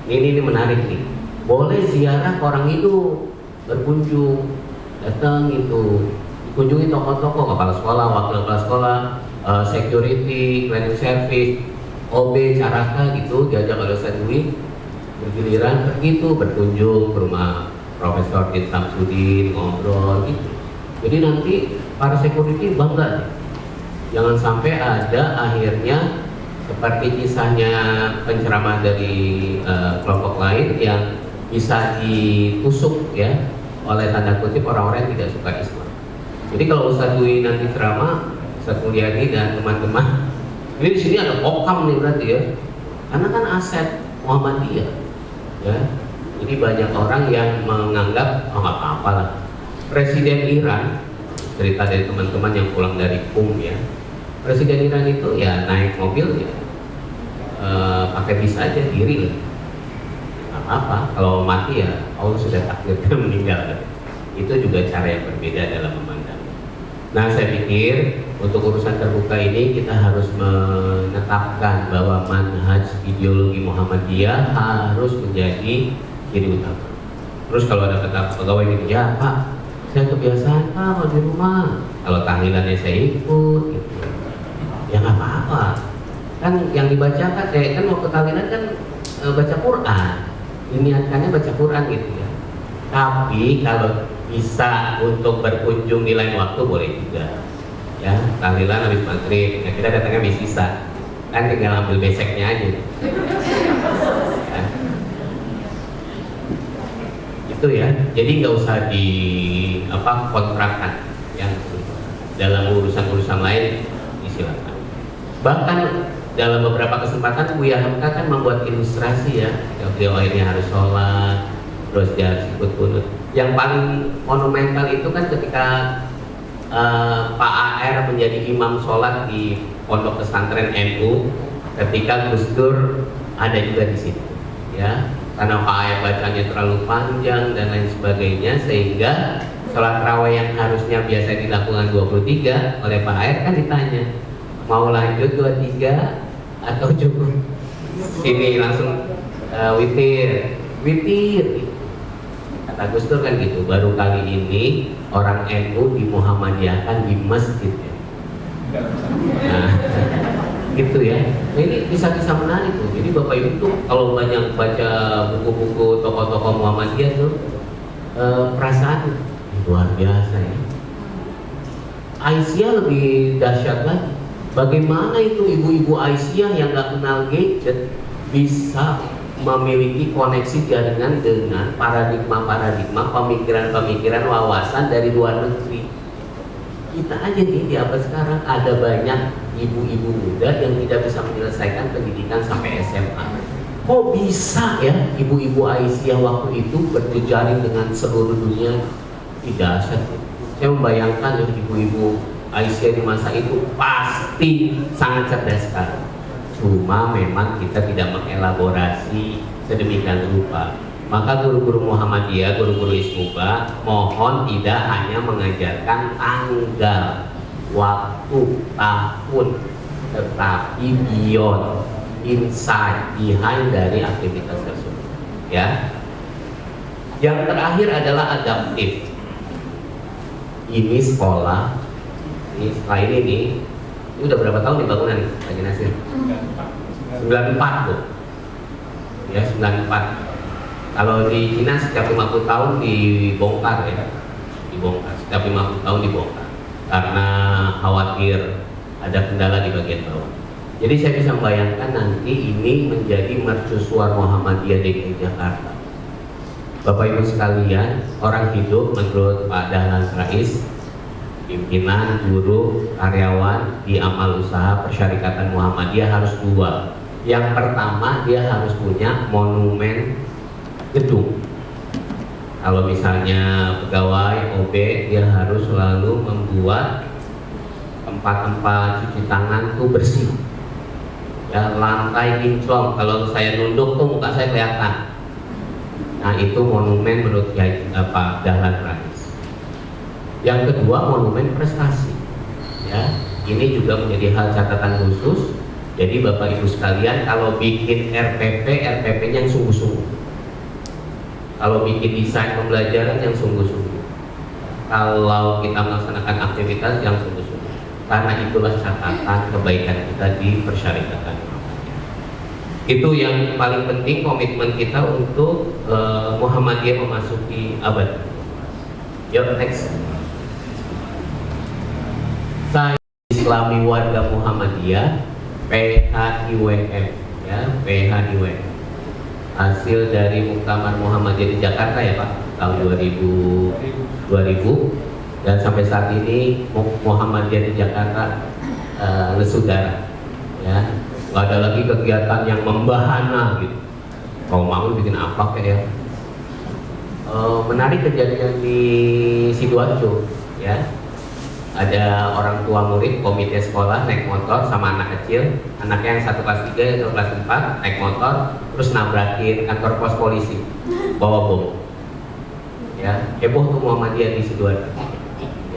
ini menarik nih, boleh ziarah ke orang hidup, berkunjung, datang itu, dikunjungi tokoh-tokoh, kepala sekolah, wakil kepala sekolah, security, cleaning service, OB, caraka gitu, diajak oleh Ustaz Dwi, bergiliran pergi tuh berkunjung ke rumah Profesor Dit Samsudin, ngobrol gitu. Jadi nanti para security bangga, jangan sampai ada akhirnya seperti kisahnya penceramah dari kelompok lain yang bisa ditusuk ya oleh tanda kutip orang-orang yang tidak suka Islam. Jadi kalau Ustaz Dwi nanti ceramah, Ustaz Mulyadi dan teman-teman, ini di sini ada okam nih berarti ya, karena kan aset Muhammadiyah ya. Jadi banyak orang yang menganggap oh nggak apa-apa lah. Presiden Iran, cerita dari teman-teman yang pulang dari ya, Presiden Iran itu ya naik mobil ya pakai bis aja diri lah, nggak apa-apa. Kalau mati ya Allah sudah takdirkan meninggal. Itu juga cara yang berbeda dalam memandang. Nah saya pikir untuk urusan terbuka ini kita harus menetapkan bahwa manhaj ideologi Muhammadiyah harus menjadi ciri utama. Terus kalau ada kata pegawai ini, ya Pak, saya kebiasaan Pak kalau di rumah, kalau tahlilannya saya ikut gitu. Ya nggak apa-apa, kan yang dibacakan kan waktu tahlilan kan baca Quran, diniatkannya baca Quran gitu ya. Tapi kalau bisa untuk berkunjung di lain waktu boleh juga ya, tahlilan habis maghrib, nah kita datangnya habis sisa, kan tinggal ambil beseknya aja ya. Itu ya, jadi nggak usah di kontrakan yang dalam urusan-urusan lain disilakan. Bahkan dalam beberapa kesempatan Buya Hamka kan membuat ilustrasi ya, beliau akhirnya harus sholat, terus dia harus ikut kunut. Yang paling monumental itu kan ketika Pak AR menjadi imam sholat di pondok pesantren NU, ketika Gus Dur ada juga di situ ya, karena Pak AR bacanya terlalu panjang dan lain sebagainya, sehingga sholat raweh yang harusnya biasa dilakukan 23 oleh Pak AR kan ditanya mau lanjut 23 atau cukup sini langsung witir. Kata Gus Dur kan gitu, baru kali ini orang NU di Muhammadiyahkan di masjid ya. Nah, gitu ya. Nah, ini kisah-kisah menarik tuh. Jadi Bapak Ibu tuh kalau banyak baca buku-buku tokoh-tokoh Muhammadiyah tuh perasaan luar biasa ya. Aisyah lebih dahsyat lagi. Bagaimana itu ibu-ibu Aisyah yang gak kenal gadget bisa memiliki koneksi jaringan dengan paradigma-paradigma, pemikiran-pemikiran, wawasan dari luar negeri. Kita aja nih di abad sekarang ada banyak ibu-ibu muda yang tidak bisa menyelesaikan pendidikan sampai SMA. Kok bisa ya ibu-ibu Aisyah waktu itu berjejaring dengan seluruh dunia? Tidak dahsyat. Saya membayangkan ya ibu-ibu Aisyah di masa itu pasti sangat cerdas sekali. Cuma memang kita tidak mengelaborasi sedemikian rupa. Maka guru-guru Muhammadiyah, guru-guru Ismuba mohon tidak hanya mengajarkan tanggal, waktu, tahun, tetapi beyond, inside, behind dari aktivitas tersebut. ya. Yang terakhir adalah adaptif. Ini sekolah, ini setelah ini udah berapa tahun nih bangunan Pak Nasir? 94 tuh. Ya 94. Kalau di Cina setiap 50 tahun dibongkar ya, dibongkar. Setiap 50 tahun dibongkar karena khawatir ada kendala di bagian bawah. Jadi saya bisa membayangkan nanti ini menjadi mercusuar Muhammadiyah DKI Jakarta. Bapak Ibu sekalian, orang hidup menurut Pak Dahlan Rais, pimpinan, guru, karyawan di amal usaha persyarikatan Muhammadiyah harus dua. Yang pertama, dia harus punya monumen gedung. Kalau misalnya pegawai OB, dia harus selalu membuat tempat-tempat cuci tangan tuh bersih. Ya, lantai kinclong. Kalau saya nunduk tuh muka saya kelihatan. Nah, itu monumen menurut Pak Dahlan Rais. Yang kedua, monumen prestasi. Ya, ini juga menjadi hal catatan khusus. Jadi Bapak Ibu sekalian, kalau bikin RPP, RPP-nya yang sungguh-sungguh. Kalau bikin desain pembelajaran yang sungguh-sungguh. Kalau kita melaksanakan aktivitas yang sungguh-sungguh. Karena itulah catatan kebaikan kita di persyarikatan. Itu yang paling penting, komitmen kita untuk Muhammadiyah memasuki abad. Yuk next. Saya Islami Warga Muhammadiyah PHIWM, ya PHIWM. Hasil dari Muktamar Muhammadiyah di Jakarta ya Pak, tahun 2000 dan sampai saat ini Muhammadiyah di Jakarta lesu darah, ya nggak ada lagi kegiatan yang membahana gitu. Kalau mau bikin apa kayak menarik kejadian di Sidoarjo, ya ada orang tua murid komite sekolah naik motor sama anak kecil, anaknya yang satu kelas 3 atau kelas 4 naik motor terus nabrakin kantor pos polisi bawa bom, ya heboh tuh Muhammadiyah di Sidoarjo,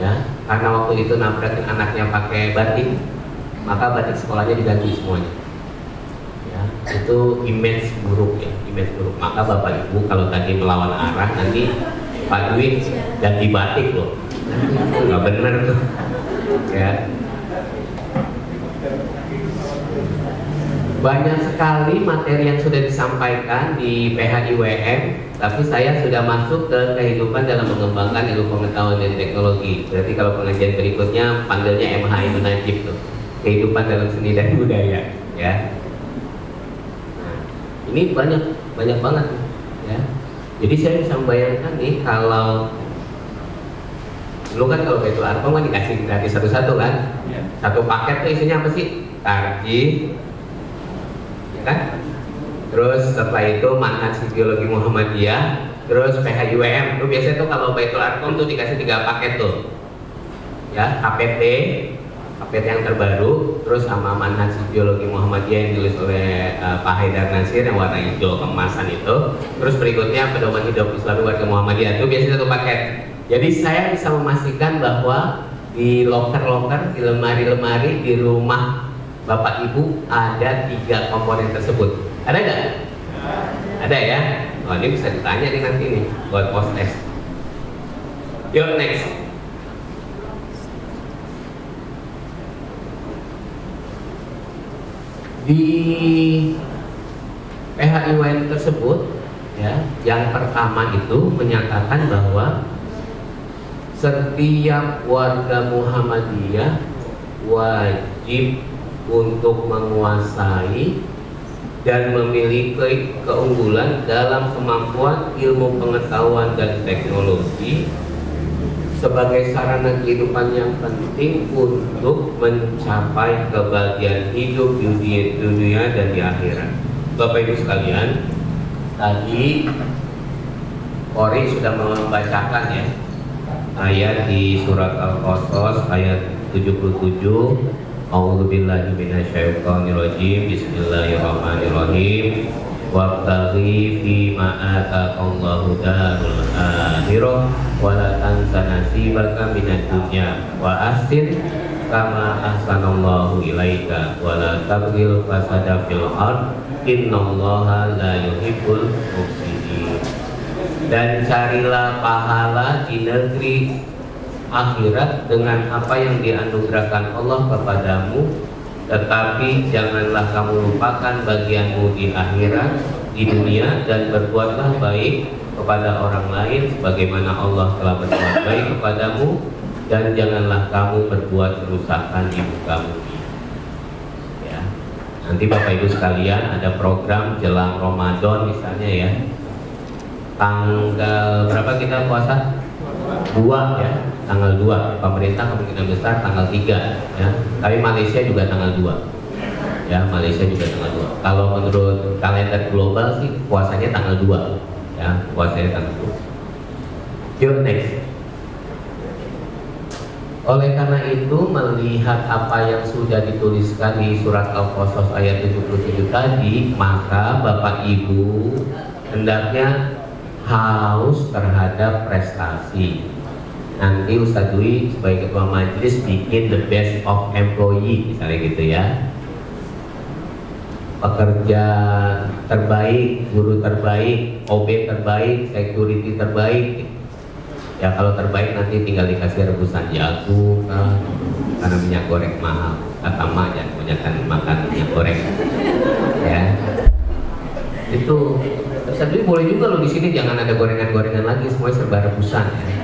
ya karena waktu itu nabrakin anaknya pakai batik, maka batik sekolahnya diganti semuanya, ya itu image buruk ya, image buruk. Maka Bapak Ibu kalau tadi melawan arah, nanti Pak Dwi ganti batik loh, nggak bener tuh, ya. Banyak sekali materi yang sudah disampaikan di PHIWM, tapi saya sudah masuk ke kehidupan dalam mengembangkan ilmu pengetahuan dan teknologi. Berarti kalau pengajian berikutnya panggilnya MH Ibnu Najib tuh, kehidupan dalam seni dan budaya, ya. Nah, ini banyak banget, ya. Jadi saya bisa membayangkan nih kalau dulu kan kalau Baitul Arqam kan dikasih gratis satu-satu kan, ya. Satu paket tuh isinya apa sih? Tarjih, ya kan? Terus setelah itu manhaj ideologi Muhammadiyah, terus PHIWM. Tuh biasanya tuh kalau Baitul Arqam tuh dikasih 3 paket tuh, ya KPT yang terbaru, terus sama manhaj ideologi Muhammadiyah yang ditulis oleh Pak Haidar Nasir yang warna hijau kemasan itu. Terus berikutnya pedoman hidup Islami warga Muhammadiyah, itu biasanya satu paket. Jadi saya bisa memastikan bahwa di loker-loker, di lemari-lemari di rumah Bapak Ibu ada 3 komponen tersebut. Ada nggak? Ada ya? Oh, ini bisa ditanya nih nanti nih buat post test. Yuk next. Di PHIWM tersebut, ya, yang pertama itu menyatakan bahwa setiap warga Muhammadiyah wajib untuk menguasai dan memiliki keunggulan dalam kemampuan ilmu pengetahuan dan teknologi sebagai sarana kehidupan yang penting untuk mencapai kebahagiaan hidup di dunia dan di akhirat. Bapak Ibu sekalian, tadi Ori sudah membacakan ya ayat di surat Al-Qasas ayat 77. A'udzubillahi minasyaitonirrajim. Bismillahirrahmanirrahim. Wabtaghi fima ataqallahu darul akhirah wa la tansa nasibaka minad dunya wa ahsin kama ahsanallahu ilaika wa la tabghil fasada fil ard innallaha la yuhibbul mufsidin. dan carilah pahala di negeri akhirat dengan apa yang dianugerahkan Allah kepadamu, tetapi janganlah kamu lupakan bagianmu di akhirat, di dunia, dan berbuatlah baik kepada orang lain sebagaimana Allah telah berbuat baik kepadamu, dan janganlah kamu berbuat kerusakan di muka bumi. Ya. Nanti Bapak Ibu sekalian ada program jelang Ramadan misalnya ya. Tanggal berapa kita puasa? 2 ya, tanggal 2. Pemerintah kemungkinan besar tanggal 3 ya. Tapi Malaysia juga tanggal 2. Ya, Malaysia juga tanggal 2. Kalau menurut kalender global sih puasanya tanggal 2. Ya, puasanya tanggal 2. Yuk next. Oleh karena itu, melihat apa yang sudah dituliskan di surat Al-Qasas ayat 77 tadi, maka Bapak Ibu hendaknya haus terhadap prestasi. Nanti Ustadz Dwi sebagai ketua majelis bikin the best of employee misalnya gitu ya. Pekerja terbaik, guru terbaik, OB terbaik, security terbaik. Ya kalau terbaik nanti tinggal dikasih rebusan jagung karena minyak goreng mahal. Kata mak jangan kebanyakan makan minyak goreng. Ya. Itu tapi boleh juga loh di sini jangan ada gorengan-gorengan lagi, semuanya serba rebusan ya.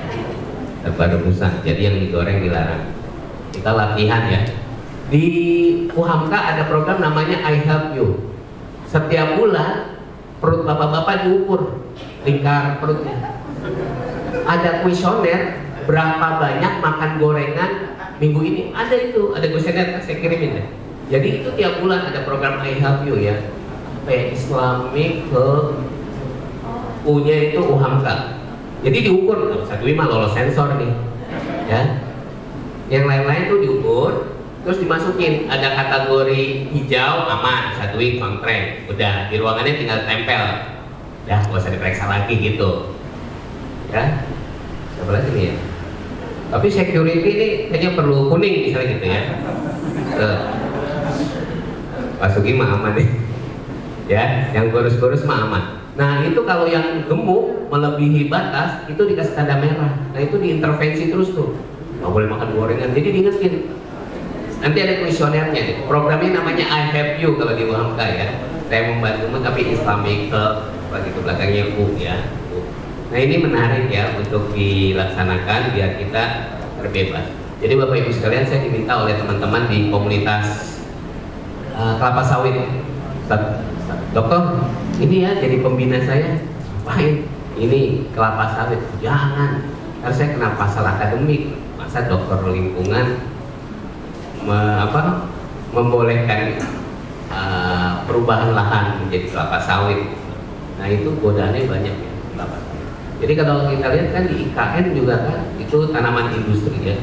Serba rebusan. Jadi yang digoreng dilarang. Kita latihan ya. Di UHAMKA ada program namanya I Help You. Setiap bulan perut bapak-bapak diukur lingkar perutnya. Ada kuesioner berapa banyak makan gorengan minggu ini. Ada itu, ada kuesioner saya kirimin ya. Jadi itu tiap bulan ada program I Help You ya. Islamic ke U-nya itu UHAMKA. Jadi diukur, satu mah lolos sensor nih, ya. Yang lain-lain tuh diukur, terus dimasukin. Ada kategori hijau aman, satu kontrak, udah di ruangannya tinggal tempel, ya nggak usah diperiksa lagi gitu, ya. Siapa lagi nih ya? Tapi security ini kayaknya perlu kuning misalnya gitu ya. Pak Sugi mah aman nih. Ya, yang kurus-kurus mah aman. Nah itu kalau yang gemuk melebihi batas itu dikasih tanda merah. Nah itu diintervensi terus tuh, nggak boleh makan gorengan. Jadi diingetin. Nanti ada kuesionernya. Programnya namanya I Help You kalau di UHAMKA ya. Saya membantumu tapi Islamic bagi ke belakangnya U ya. Nah ini menarik ya untuk dilaksanakan biar kita terbebas. Jadi Bapak Ibu sekalian, saya diminta oleh teman-teman di komunitas kelapa sawit. Dokter, ini ya jadi pembina saya. Ngapain? Ini kelapa sawit. Jangan. Karena saya kena pasal akademik. Masa dokter lingkungan membolehkan perubahan lahan menjadi kelapa sawit. Nah itu godaannya banyak ya kelapa sawit. Jadi kalau kita lihat kan di IKN juga kan itu tanaman industri ya.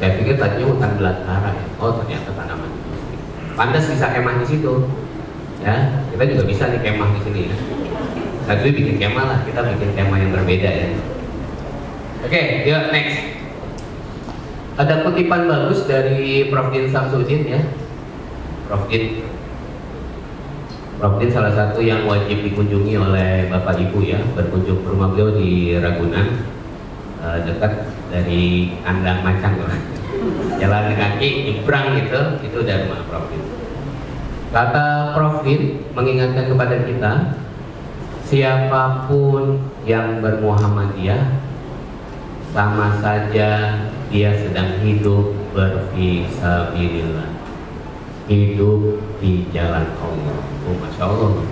Saya pikir tadinya hutan belantara ya. Oh ternyata tanaman industri. Pantas bisa kemah di situ. Ya, kita juga bisa nih kemah di sini ya. Satu bikin kemah lah, kita bikin kemah yang berbeda ya. Oke, yuk next. Ada kutipan bagus dari Prof. Din Samsudin ya. Prof. Din salah satu yang wajib dikunjungi oleh Bapak Ibu ya. Berkunjung ke rumah beliau di Ragunan, dekat dari kandang macan loh. Jalan kaki nyebrang gitu, itu udah rumah Prof. Din. Kata Prof. Din mengingatkan kepada kita, siapapun yang bermuhammadiyah sama saja dia sedang hidup berfisabilillah, hidup di jalan Allah. Oh, Masya Allah.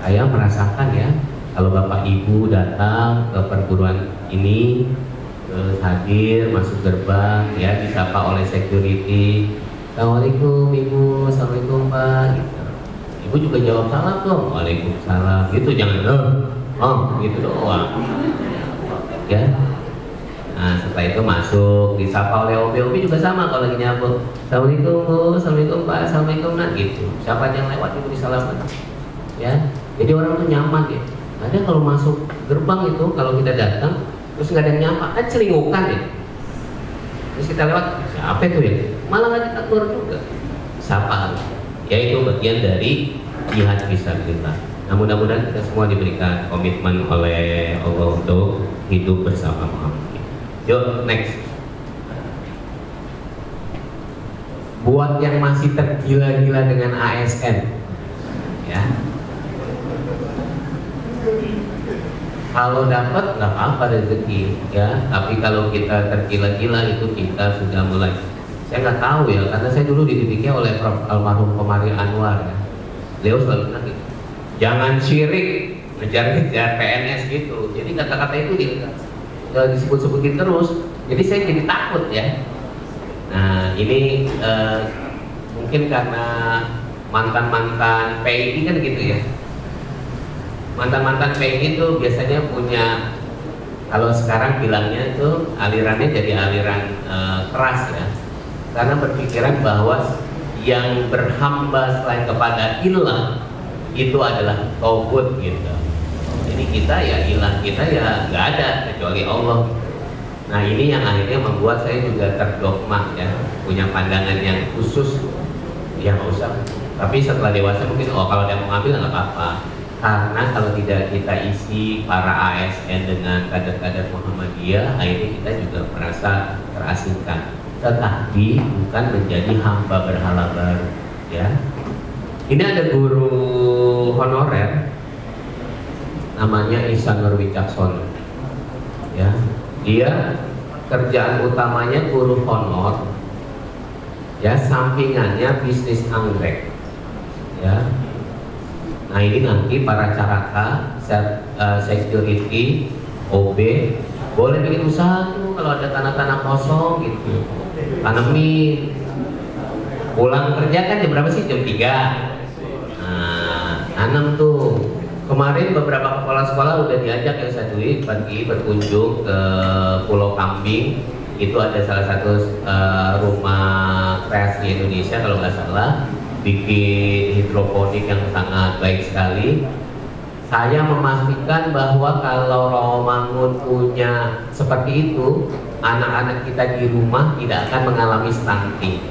Saya merasakan ya, kalau Bapak Ibu datang ke perguruan ini, hadir masuk gerbang ya, disapa oleh security. Assalamualaikum Ibu, Assalamualaikum Pak gitu. Ibu juga jawab salam dong, Waalaikumsalam gitu, jangan gitu doang ya. Nah setelah itu masuk, disapa oleh OB juga sama kalau lagi nyapu. Assalamualaikum Bu, Assalamualaikum Pak, Assalamualaikum nah gitu. Siapa yang lewat Ibu disalaman ya. Jadi orang tuh nyaman ya. Ada kalau masuk gerbang itu, kalau kita datang terus nggak ada yang nyapa, kan celingukan ya. Terus kita lewat, siapa itu ya? Malah nggak kita keluar juga. Sapa, yaitu bagian dari jihad fisabilillah. Nah, mudah-mudahan kita semua diberikan komitmen oleh Allah untuk hidup bersama Muhammad. Yuk, next. Buat yang masih tergila-gila dengan ASN, ya, kalau dapat nggak apa-apa rezeki, ya. Tapi kalau kita tergila-gila itu kita sudah mulai. Saya nggak tahu ya, karena saya dulu dididiknya oleh Prof. Almarhum Komari Anwar. Ya. Beliau selalu bilang gitu, jangan syirik ngejar-ngejar PNS gitu. Jadi kata-kata itu disebut-sebutin terus. Jadi saya jadi takut ya. Nah ini mungkin karena mantan-mantan PI kan gitu ya. Mantan-mantan PI itu biasanya punya, kalau sekarang bilangnya itu alirannya jadi aliran keras ya. Karena berpikiran bahwa yang berhamba selain kepada ilah itu adalah tauhid gitu. Jadi kita ya ilah kita ya nggak ada kecuali Allah. Nah ini yang akhirnya membuat saya juga terdogma ya, punya pandangan yang khusus. Ya nggak usah. Tapi setelah dewasa mungkin kalau dia mau ngambil nggak apa-apa. Karena kalau tidak kita isi para ASN dengan kader-kader Muhammadiyah, akhirnya kita juga merasa terasingkan. Tetapi bukan menjadi hamba berhala baru. Ya. Ini ada guru honorer, namanya Ihsanur Wicaksono. Ya. Dia kerjaan utamanya guru honor, ya, sampingannya bisnis anggrek, ya. Nah ini nanti para caraka, security, OB boleh bikin usaha tuh kalau ada tanah-tanah kosong gitu, tanemin. Pulang kerja kan jam berapa sih? Jam 3. Nah, tanam tuh. Kemarin beberapa kepala sekolah udah diajak yang saya duit pergi berkunjung ke Pulau Kambing. Itu ada salah satu rumah kreasi Indonesia kalau nggak salah, bikin hidroponik yang sangat baik sekali. Saya memastikan bahwa kalau Rawamangun punya seperti itu, anak-anak kita di rumah tidak akan mengalami stunting.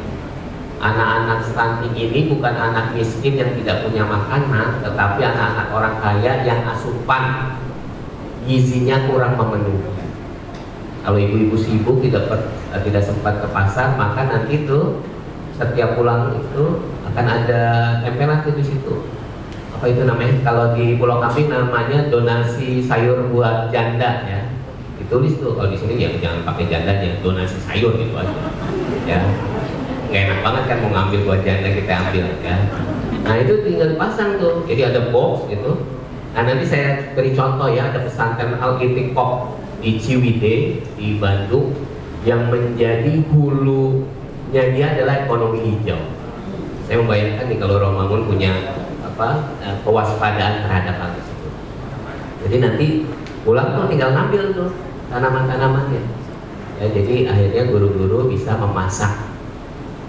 Anak-anak stunting ini bukan anak miskin yang tidak punya makanan, tetapi anak-anak orang kaya yang asupan gizinya kurang memenuhi. Kalau ibu-ibu sibuk tidak sempat ke pasar, maka nanti tuh setiap pulang itu akan ada tempelan di situ. Apa itu namanya? Kalau di Pulau Kambing namanya donasi sayur buat janda ya. Ditulis tuh, kalau di sini ya jangan pakai jandanya, donasi sayur gitu aja. Ya. Gak enak banget kan mau ngambil buat janda kita ambil ya. Nah itu tinggal dipasang tuh, jadi ada box gitu. Nah nanti saya beri contoh ya, ada pesantren Al-Itiqoh di Ciwidey di Bandung yang menjadi hulunya dia adalah ekonomi hijau. Saya membayangkan nih kalau Rawamangun punya kewaspadaan terhadap hal tersebut. Jadi nanti pulang tuh tinggal ngambil tuh tanaman-tanamannya. Ya, jadi akhirnya guru-guru bisa memasak.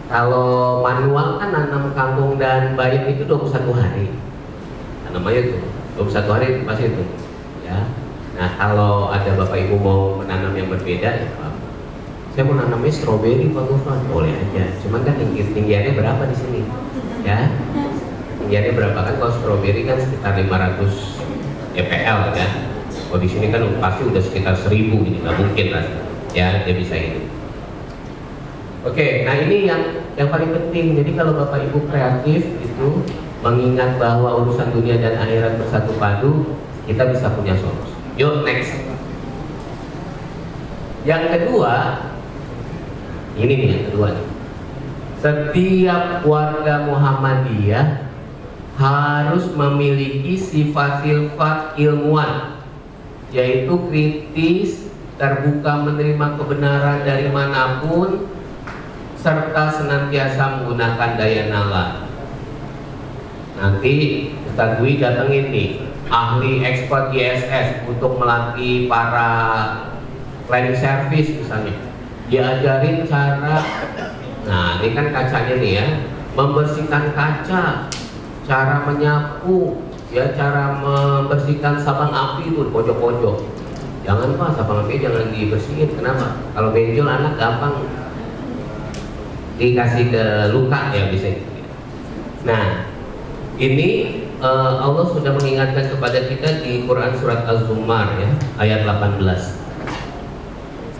Kalau manual kan nanam kangkung dan bayam itu 21 hari. Namanya itu 21 hari pasti itu. Ya. Nah kalau ada bapak ibu mau menanam yang berbeda, ya Pak. Saya mau nanamnya stroberi Pak Gufron, boleh aja. Cuman kan tinggiannya berapa di sini? Ya. Tinggiannya berapa kan? Kalau stroberi kan sekitar 500 mPl kan. Kalau di sini kan pasti udah sekitar 1000 ini, nggak mungkin lah. Ya dia bisa ini. Oke, nah ini yang paling penting. Jadi kalau bapak ibu kreatif itu mengingat bahwa urusan dunia dan akhirat bersatu padu, kita bisa punya solusi. Yuk next. Yang kedua, ini nih yang kedua nih. Setiap warga Muhammadiyah harus memiliki sifat-sifat ilmuwan, yaitu kritis, terbuka menerima kebenaran dari manapun, serta senantiasa menggunakan daya nalar. Nanti Ustaz Dwi datengin nih ahli expert ISS untuk melatih para cleaning service misalnya. Diajarin cara, nah ini kan kacanya nih ya, membersihkan kaca, cara menyapu, ya cara membersihkan sabang api itu pojok-pojok. Jangan Pak, sabang api jangan dibersihin. Kenapa? Kalau benjol anak gampang dikasih ke luka ya bisa. Nah ini Allah sudah mengingatkan kepada kita di Quran surat Az-Zumar ya, ayat 18.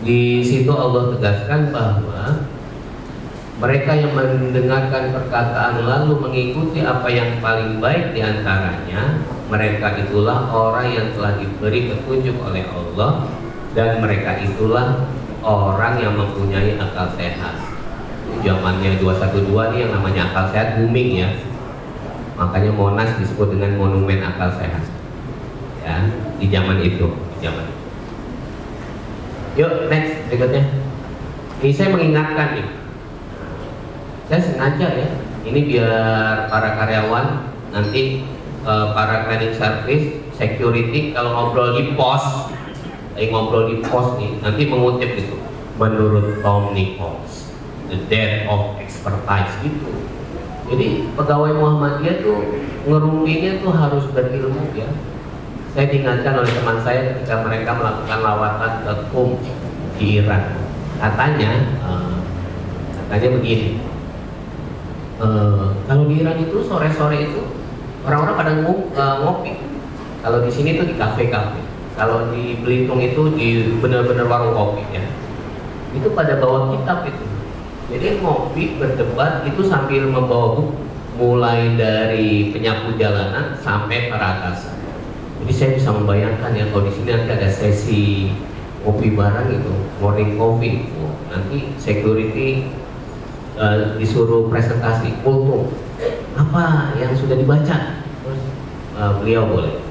Di situ Allah tegaskan bahwa mereka yang mendengarkan perkataan lalu mengikuti apa yang paling baik di antaranya, mereka itulah orang yang telah diberi petunjuk oleh Allah, dan mereka itulah orang yang mempunyai akal sehat. Zamannya 212 nih yang namanya akal sehat booming ya. Makanya Monas disebut dengan monumen akal sehat. Ya, di zaman itu, Yuk, next berikutnya. Ini saya mengingatkan nih. Saya sengaja ya. Ini biar para karyawan nanti para cleaning service, security kalau ngobrol di pos, nih nanti mengutip itu. Menurut Tom Nichols, the death of expertise gitu. Jadi pegawai Muhammadiyah tuh ngerumpinya tuh harus berilmu ya. Saya diingatkan oleh teman saya ketika mereka melakukan lawatan ke Qum di Iran. Katanya begini. Kalau di Iran itu sore-sore itu orang-orang pada ngopi. Kalau di sini tuh di kafe-kafe. Kalau di Belitung itu di benar-benar warung kopi ya. Itu pada bawa kitab itu. Jadi ngopi, berdebat itu sambil membawa buku, mulai dari penyapu jalanan sampai peratasan. Jadi saya bisa membayangkan ya kalau di sini nanti ada sesi kopi bareng gitu, morning coffee. Nanti security disuruh presentasi, kultum apa yang sudah dibaca, terus beliau boleh.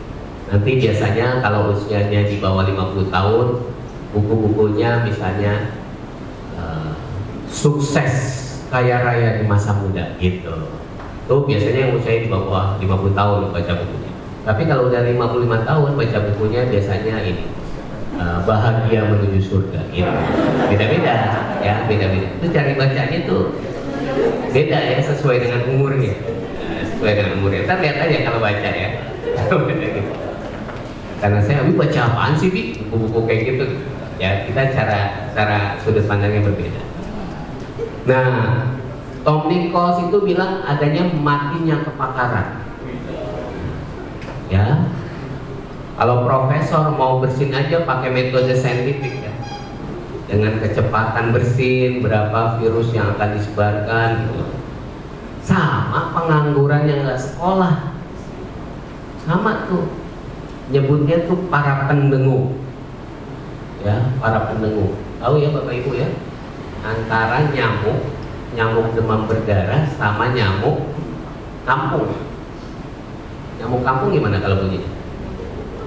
Nanti biasanya kalau usianya di bawah 50 tahun, buku-bukunya misalnya sukses kaya raya di masa muda gitu. Tuh biasanya yang usianya di bawah 50 tahun baca bukunya. Tapi kalau udah 55 tahun baca bukunya biasanya ini bahagia menuju surga gitu. Beda-beda ya, beda-beda. Itu cari bacanya tuh beda ya, sesuai dengan umurnya. Sesuai dengan umurnya. Ntar lihat aja kalau baca ya. Karena saya baca apaan sih Bi? Buku-buku kayak gitu. Ya kita cara sudut pandangnya berbeda. Nah, Tom Nichols itu bilang adanya matinya kepakaran. Ya, kalau profesor mau bersin aja pakai metode saintifik ya, dengan kecepatan bersin, berapa virus yang akan disebarkan, gitu. Sama pengangguran yang nggak sekolah, sama tuh, nyebutnya tuh para pendengung, ya, para pendengung. Tahu ya Bapak Ibu ya? Antara nyamuk demam berdarah sama nyamuk kampung. Nyamuk kampung gimana kalau bunyinya?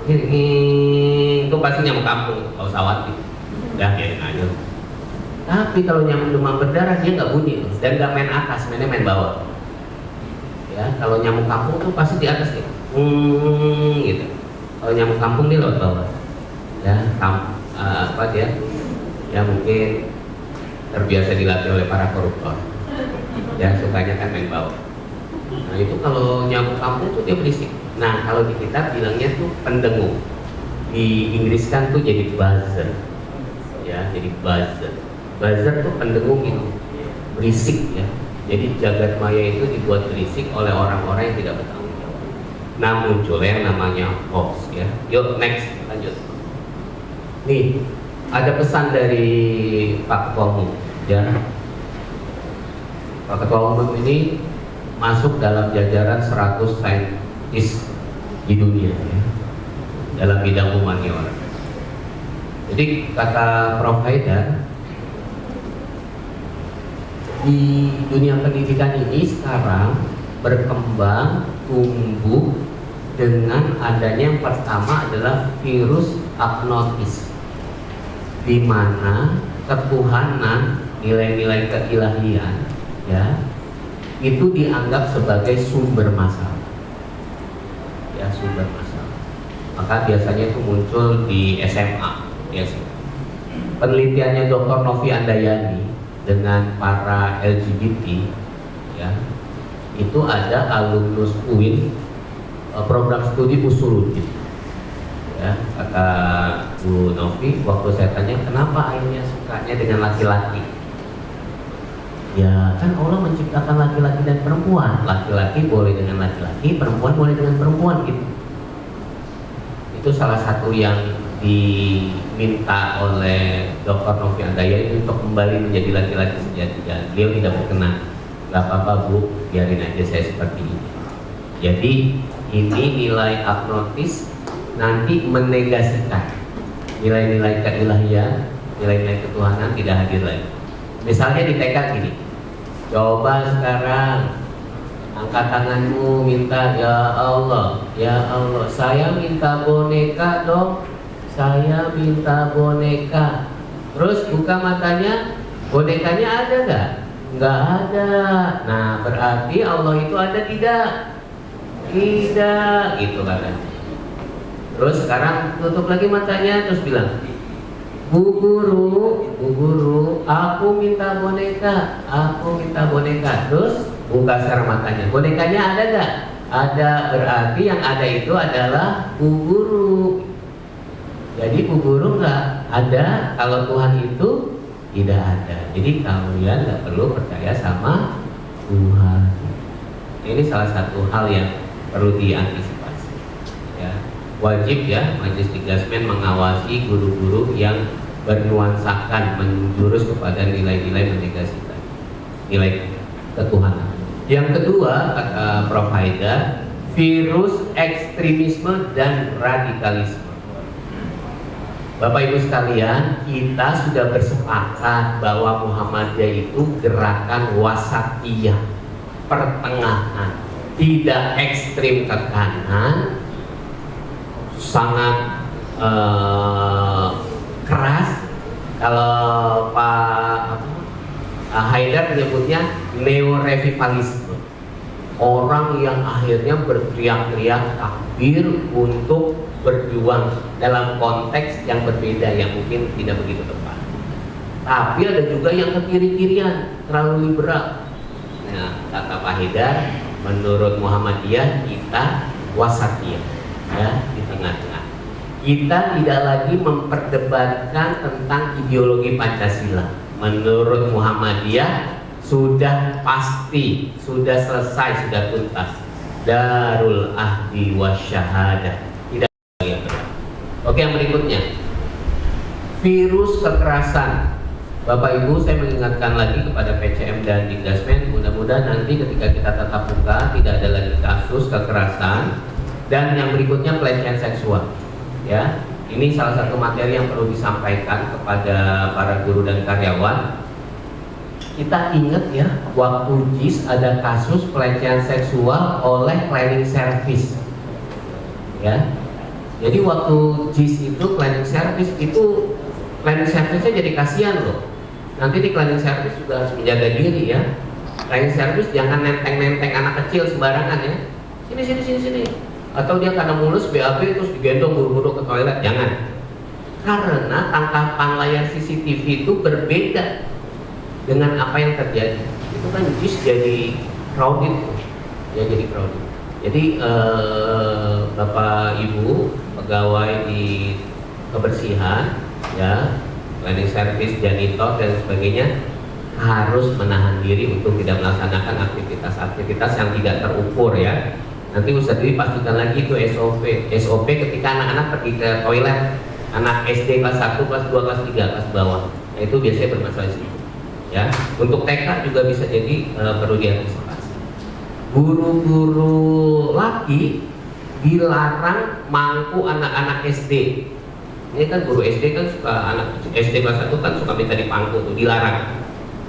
Itu pasti nyamuk kampung, nggak usah khawatir. Udah biarin aja. Tapi kalau nyamuk demam berdarah dia nggak bunyi dan nggak main atas, mainnya main bawah. Ya, kalau nyamuk kampung tuh pasti di atas gitu. Gitu. Kalau nyamuk kampung dia lewat bawah. Ya, apa dia? Ya mungkin terbiasa dilatih oleh para koruptor. Ya sukanya kan main bawah. Nah itu kalau nyamuk kampung tuh dia berisik. Nah kalau di kita bilangnya tuh pendengung. Di Inggris kan tuh jadi buzzer. Ya jadi buzzer. Buzzer tuh pendengung itu, berisik ya. Jadi jagat maya itu dibuat berisik oleh orang-orang yang tidak bertanggung jawab. Nah muncul yang namanya hoax ya. Yuk next lanjut. Nih ada pesan dari Pak Ketua Umum ya. Pak Ketua Umum ini masuk dalam jajaran 100 saintis di dunia ya, dalam bidang humaniora. Jadi kata Prof. Haidar, di dunia pendidikan ini sekarang berkembang tumbuh dengan adanya yang pertama adalah virus agnostis, di mana ketuhanan, nilai-nilai keilahian ya itu dianggap sebagai sumber masalah ya, sumber masalah. Maka biasanya itu muncul di SMA biasanya. Penelitiannya Dr. Novi Andayani dengan para LGBT ya, itu ada alumnus UIN program studi Usuluddin ya. Kata Bu Novi waktu saya tanya kenapa akhirnya sukanya dengan laki-laki, Ya kan Allah menciptakan laki-laki dan perempuan. Laki-laki boleh dengan laki-laki, perempuan boleh dengan perempuan gitu. Itu salah satu yang diminta oleh Dr. Novi Andaya untuk kembali menjadi laki-laki sejati, dan beliau tidak berkenan. Gak apa-apa Bu, biarin aja saya seperti ini. Jadi ini nilai agnostis nanti menegasikan nilai-nilai keilahian, nilai-nilai ketuhanan tidak hadir lagi. Misalnya di TK gini, coba sekarang angkat tanganmu, minta, ya Allah, saya minta boneka dong, saya minta boneka. Terus buka matanya, bonekanya ada nggak? Nggak ada. Nah berarti Allah itu ada tidak? Tidak, gitu katanya. Terus sekarang tutup lagi matanya, terus bilang, Bu guru, aku minta boneka, Terus buka sekarang matanya, bonekanya ada nggak? Ada, berarti yang ada itu adalah Bu Guru. Jadi Bu Guru nggak ada kalau Tuhan itu tidak ada. Jadi kalian nggak perlu percaya sama Tuhan. Ini salah satu hal yang perlu diantisipasi. Ya, wajib ya Majelis Tigasmen mengawasi guru-guru yang bernuansakan menjurus kepada nilai-nilai menegasikan nilai ketuhanan. Yang kedua, kata Prof. Haidar, virus ekstremisme dan radikalisme. Bapak Ibu sekalian, kita sudah bersepakat bahwa Muhammadiyah itu gerakan wasatiyah, pertengahan, tidak ekstrim ke kanan, sangat keras. Kalau Pak Haidar menyebutnya neo-revivalisme, orang yang akhirnya berteriak-teriak takbir untuk berjuang dalam konteks yang berbeda yang mungkin tidak begitu tepat. Tapi ada juga yang ke kiri-kirian, terlalu liberal. Nah, kata Pak Haidar, menurut Muhammadiyah kita wasatiyah, ya, di tengah-tengah. Kita tidak lagi memperdebatkan tentang ideologi Pancasila. Menurut Muhammadiyah sudah pasti, sudah selesai, sudah tuntas. Darul ahdi wasyahadah. Tidak lagi yang berat. Oke, yang berikutnya, virus kekerasan. Bapak Ibu, saya mengingatkan lagi kepada PCM dan Digasmen, mudah-mudahan nanti ketika kita tatap muka tidak ada lagi kasus kekerasan. Dan yang berikutnya pelecehan seksual. Ya, ini salah satu materi yang perlu disampaikan kepada para guru dan karyawan. Kita ingat ya, waktu JIS ada kasus pelecehan seksual oleh cleaning service. Ya, jadi waktu JIS itu cleaning service itu, cleaning service-nya jadi kasihan loh. Nanti di cleaning service juga harus menjaga diri ya. Cleaning service jangan nenteng-nenteng anak kecil sembarangan ya. Sini. Atau dia karena mulus BAB terus digendong buru-buru ke toilet, jangan. Karena tangkapan layar CCTV itu berbeda dengan apa yang terjadi. Itu kan JIS jadi crowded, ya, jadi crowded. Jadi Bapak Ibu pegawai di kebersihan, ya, cleaning service, janitor dan sebagainya harus menahan diri untuk tidak melaksanakan aktivitas-aktivitas yang tidak terukur ya. Nanti Ustadz Dwi pastikan lagi itu SOP ketika anak-anak pergi ke toilet, anak SD kelas 1, kelas 2, kelas 3, kelas bawah. Nah, itu biasanya bermasalah di situ. Ya, untuk TK juga bisa jadi perlu diantisipasi. Guru-guru laki dilarang mangku anak-anak SD. Ini kan guru SD kan suka, anak SD kelas 1 kan suka minta dipangku tuh, dilarang.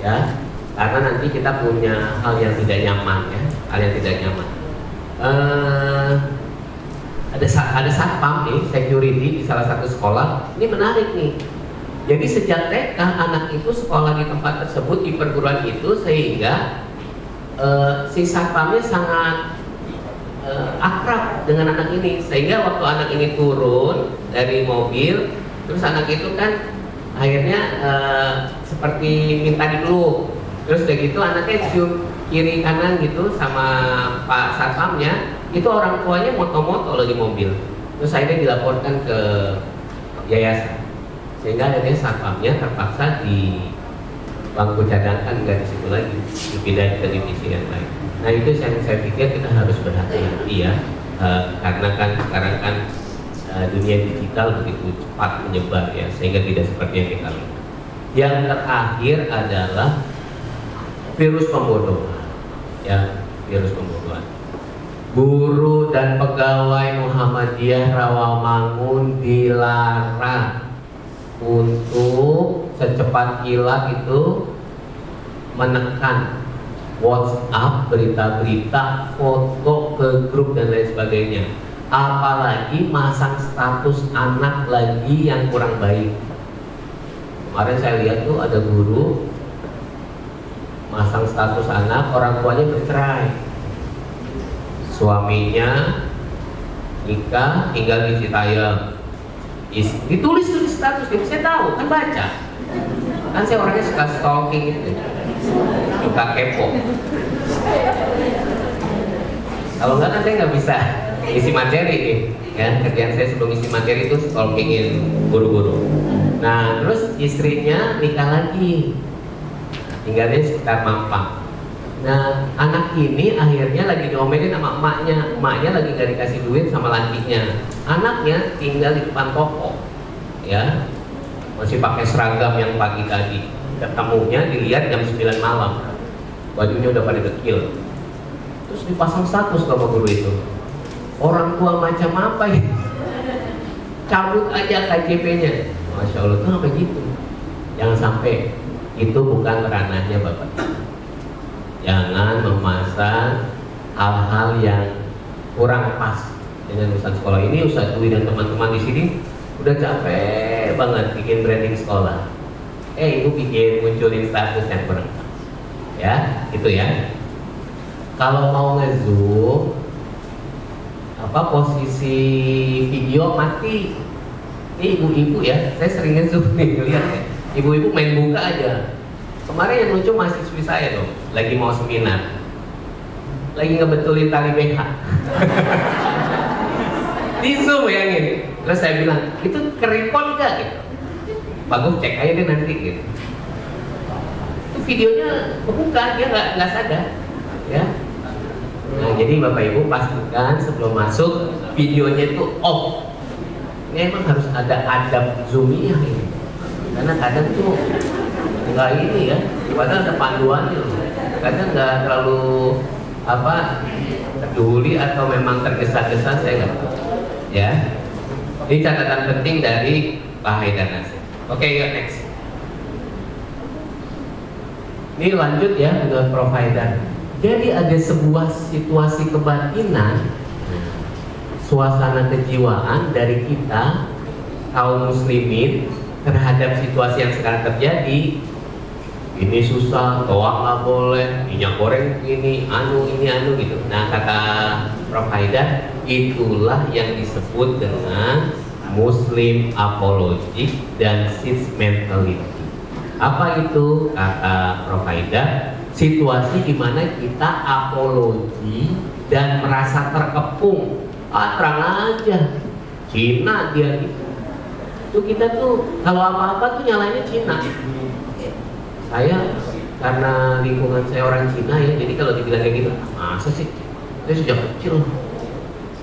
Ya, karena nanti kita punya hal yang tidak nyaman ya, hal yang tidak nyaman. Ada satpam nih, security di salah satu sekolah. Ini menarik nih. Jadi sejak TK anak itu sekolah di tempat tersebut, di perguruan itu, sehingga si satpamnya sangat akrab dengan anak ini. Sehingga waktu anak ini turun dari mobil, terus anak itu kan akhirnya seperti minta dipeluk. Terus udah gitu anaknya cium kiri kanan gitu sama Pak Satpamnya, itu orang tuanya moto-moto loh di mobil. Terus akhirnya dilaporkan ke yayasan, sehingga akhirnya Satpamnya terpaksa bangku cadangan nggak di situ lagi, dipindah ke divisi yang lain. Nah itu yang saya pikir kita harus berhati-hati ya, karena kan sekarang kan dunia digital begitu cepat menyebar ya, sehingga tidak seperti yang kita lihat. Yang terakhir adalah virus pembodohan, ya, virus pembodohan. Guru dan pegawai Muhammadiyah Rawamangun dilarang untuk secepat kilat itu menekan WhatsApp, berita-berita, foto ke grup dan lain sebagainya. Apalagi masang status anak lagi yang kurang baik. Kemarin saya lihat tuh ada guru masang status anak, orang tuanya bercerai, suaminya nikah tinggal di Citayam, ditulis di status itu. Saya tahu kan, baca kan, saya orangnya suka stalking itu, suka kepo. Kalau enggak kan saya nggak bisa isi materi nih ya. Kerjaan saya sebelum isi materi itu stalkingin guru-guru. Nah terus istrinya nikah lagi, tinggalnya sekitar Mampang. Nah anak ini akhirnya lagi diomelin sama emaknya lagi gak dikasih duit sama lakinya. Anaknya tinggal di depan toko ya, masih pakai seragam yang pagi tadi. Ketemunya dilihat jam 9 malam, bajunya udah pada dekil. Terus dipasang status sama guru itu, orang tua macam apa ya, cabut aja KJP-nya. Masya Allah, tuh sampai gitu. Jangan sampai, itu bukan ranahnya Bapak. Jangan memasang hal-hal yang kurang pas dengan urusan sekolah. Ini Ustaz Dwi dan teman-teman di sini udah capek banget bikin branding sekolah. Ibu bikin munculin status yang kurang pas. Ya, gitu ya. Kalau mau nge-zoom, posisi video mati. Ini ibu-ibu ya, saya sering nge-zoom nih, lihat ya. Ibu-ibu main buka aja. Kemarin yang lucu mahasiswi saya dong, lagi mau seminar, lagi ngebetulin tali BH. Di zoom ya ini. Terus saya bilang, itu kerekon gak gitu? Bagus, cek aja deh nanti gitu. Itu videonya kebuka, dia nggak sadar ya. Nah jadi Bapak Ibu pastikan sebelum masuk videonya itu off. Ini emang harus ada adab zoomiyah ini, karena kadang tuh nggak ini ya, padahal ada panduannya loh. Kadang nggak terlalu peduli atau memang tergesa-gesa, saya nggak tahu ya. Ini catatan penting dari Pak Haidar Nasir. Oke, yuk next. Ini lanjut ya dengan Prof Haidar. Jadi ada sebuah situasi kebatinan, suasana kejiwaan dari kita kaum muslimin terhadap situasi yang sekarang terjadi. Ini susah, toa nggak boleh, minyak goreng ini anu gitu. Nah kata Prof Haidar, itulah yang disebut dengan Muslim apology dan cis mentality. Apa itu? Kata Prof Haidar, situasi di mana kita apologi dan merasa terkepung. Terang aja, Cina dia gitu. Tuh kita tuh kalau apa-apa tuh nyalainnya Cina. Saya karena lingkungan saya orang Cina ya, jadi kalau dibilang kayak gitu, masa sih? Saya sejak kecil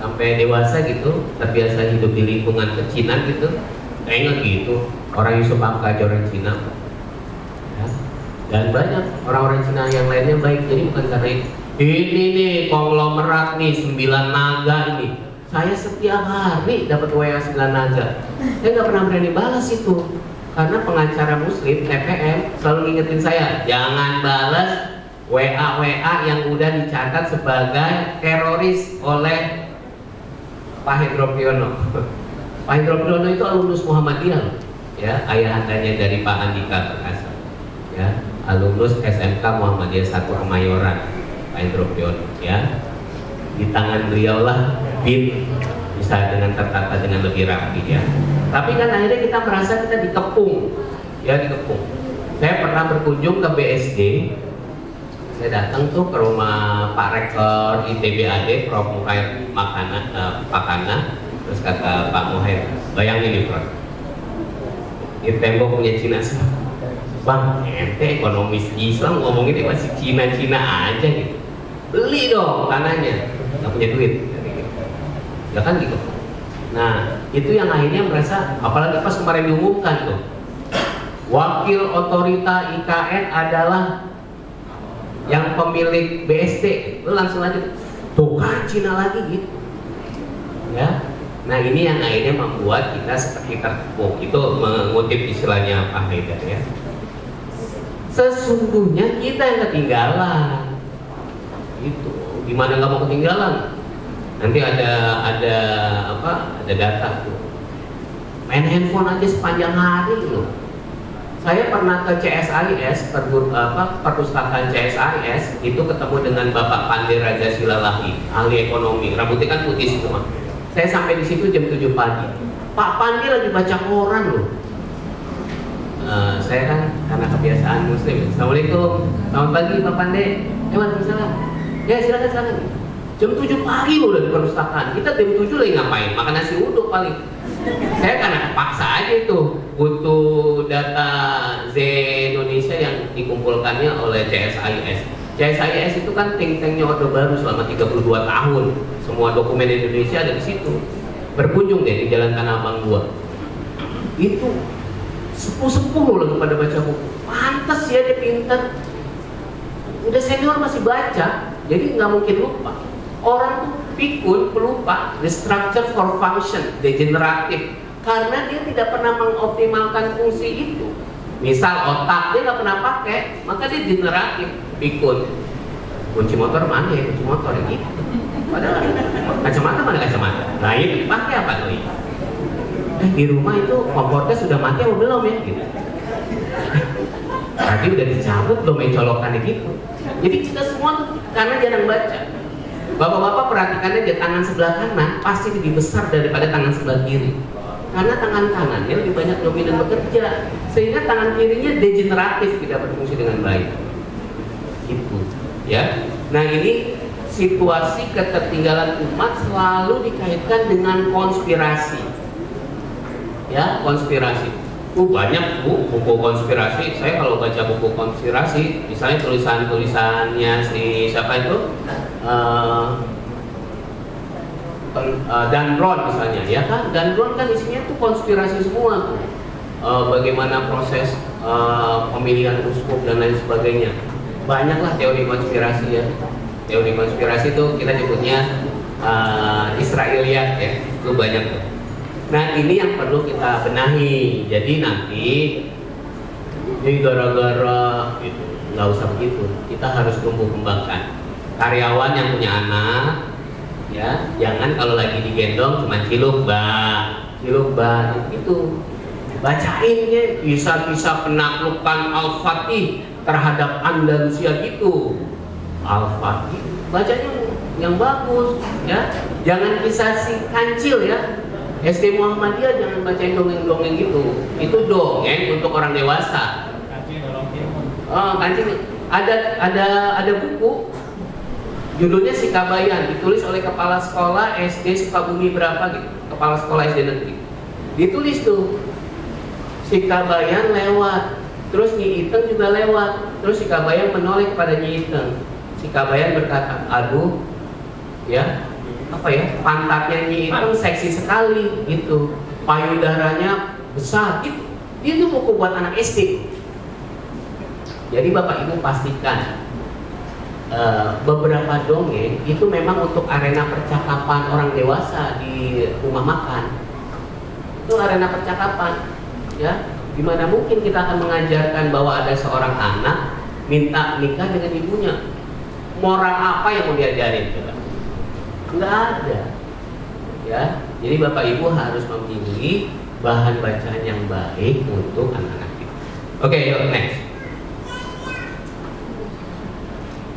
sampai dewasa gitu terbiasa hidup di lingkungan kecinan gitu. Kayaknya gitu. Orang Yusuf Hamka aja orang Cina. Ya. Dan banyak orang-orang Cina yang lainnya baik. Jadi bukan karena ini nih konglomerat nih 9 naga ini. Saya setiap hari dapat WA 9 naga. Saya nggak pernah berani balas itu. Karena pengacara muslim TPM selalu ngingetin saya, jangan balas WA yang udah dicatat sebagai teroris oleh Pak Hendro Priyono. Pak Hendro Priyono itu alumnus Muhammadiyah, ya, ayahandanya dari Pak Andika Perkasa, ya, alumnus SMK Muhammadiyah 1 Kemayoran, Pak Hendro Priyono, ya. Di tangan beliau lah BIN bisa dengan tertata dengan lebih rapi ya. Tapi kan akhirnya kita merasa kita dikepung, ya dikepung. Saya pernah berkunjung ke BSD. Saya datang tuh ke rumah Pak Rektor ITBAD, Prof. Muhair Pakana. Terus kata Pak Muhair, bayangin nih Prof, ini tembok punya Cina semua. Bang, ente ekonomis Islam ngomongin masih Cina-Cina aja gitu. Beli dong tanahnya, nggak punya duit. Ya kan gitu. Nah, itu yang akhirnya merasa, apalagi pas kemarin diumumkan tuh, wakil otorita IKN adalah yang pemilik BSD, lu langsung aja tuh kan Cina lagi gitu. Ya. Nah, ini yang akhirnya membuat kita seperti terkepung. Itu mengutip istilahnya Pak Haidar ya. Sesungguhnya kita yang ketinggalan. Itu gimana nggak mau ketinggalan? Nanti ada data tuh. Main handphone aja sepanjang hari loh. Saya pernah ke CSIS, perpustakaan CSIS, itu ketemu dengan Bapak Pandi Raja Silalahi, ahli ekonomi. Rambutnya kan putih semua. Saya sampai di situ jam 7 pagi. Pak Pandi lagi baca koran loh. Saya kan karena kebiasaan muslim. Assalamualaikum, selamat pagi Pak Pandi. Waalaikumsalam. Ya silakan. Jam 7 pagi loh udah di perpustakaan. Kita jam 7 lagi ngapain? Makan nasi uduk paling. Saya karena kepaksa aja itu butuh data Z Indonesia yang dikumpulkannya oleh CSIS. CSIS itu kan think tanknya Orde Baru selama 32 tahun. Semua dokumen Indonesia ada di situ. Berkunjung deh di Jalan Tanah Abang 2. Itu sepuh-sepuh loh lagi pada baca buku. Pantes ya dia pinter. Udah senior masih baca, jadi nggak mungkin lupa. Orang tuh pikun, pelupa, destructure for function, degeneratif, karena dia tidak pernah mengoptimalkan fungsi itu. Misal otak dia nggak pernah pakai, maka dia degeneratif, pikun. Kunci motor mana ya? Kunci motor yang itu. Padahal kacamata mana kacamata? Nah itu dipakai apa tuh? Di rumah itu kompornya sudah mati atau belum ya? Gitu. Tadi udah dicabut belum main colokannya gitu. Jadi kita semua tuh karena jarang baca. Bapak-bapak perhatikannya di tangan sebelah kanan pasti lebih besar daripada tangan sebelah kiri. Karena tangan kanannya lebih banyak dominan bekerja, sehingga tangan kirinya degeneratif, tidak berfungsi dengan baik. Itu, ya. Nah ini situasi ketertinggalan umat selalu dikaitkan dengan konspirasi. Ya, konspirasi. Banyak buku konspirasi. Saya kalau baca buku konspirasi, misalnya tulisannya si siapa itu, Dan Brown misalnya, ya kan? Dan Brown kan isinya tuh konspirasi semua tuh. Bagaimana proses pemilihan uskup dan lain sebagainya. Banyaklah teori konspirasi ya. Teori konspirasi itu kita sebutnya Israiliyat ya, itu banyak tuh. Nah ini yang perlu kita benahi. Jadi nanti ini gara-gara gitu, nggak usah begitu. Kita harus tumbuh kembangkan. Karyawan yang punya anak, ya jangan kalau lagi digendong cuma ciluk bah itu bacain ya kisah-kisah penaklukan Al-Fatih terhadap Andalusia gitu. Al-Fatih bacanya yang bagus ya, jangan kisah si kancil ya. SD Muhammadiyah jangan bacain dongeng-dongeng gitu. Itu dongeng untuk orang dewasa. Kancing ada buku judulnya Sikabayan, ditulis oleh kepala sekolah SD Sukabumi berapa gitu, kepala sekolah SD negeri. Ditulis tuh Sikabayan lewat, terus Nyi Iteng juga lewat, terus Sikabayan menoleh kepada Nyi Iteng. Sikabayan berkata, aduh, ya apa ya, pantatnya Nyi Iteng seksi sekali gitu, payudaranya besar gitu. Itu buku buat anak SD. Jadi Bapak Ibu pastikan beberapa dongeng itu memang untuk arena percakapan orang dewasa di rumah makan. Itu arena percakapan, ya. Gimana mungkin kita akan mengajarkan bahwa ada seorang anak minta nikah dengan ibunya? Moral apa yang mau diajarin? Nggak ada, ya. Jadi Bapak Ibu harus memilih bahan bacaan yang baik untuk anak-anak kita. Oke, yuk next.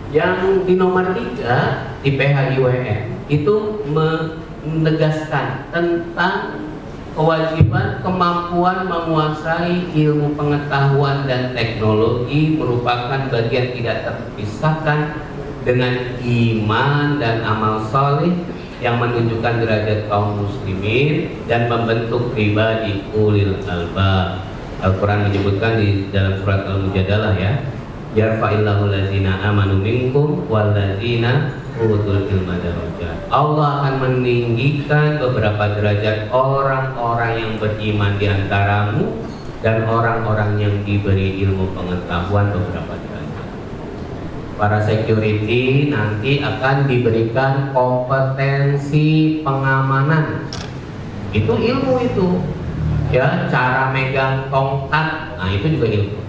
Yang di nomor 3 di PHIWM itu menegaskan tentang kewajiban kemampuan menguasai ilmu pengetahuan dan teknologi merupakan bagian tidak terpisahkan dengan iman dan amal soleh yang menunjukkan derajat kaum muslimin dan membentuk pribadi ulil albab. Al-Quran menyebutkan di dalam surat Al-Mujadalah ya, yarfa'illahu allazina amanu minkum wallazina utul ilma darajat. Allah akan meninggikan beberapa derajat orang-orang yang beriman di antaramu dan orang-orang yang diberi ilmu pengetahuan beberapa derajat. Para security nanti akan diberikan kompetensi pengamanan. Itu ilmu itu. Ya, cara megang tongkat, nah itu juga ilmu.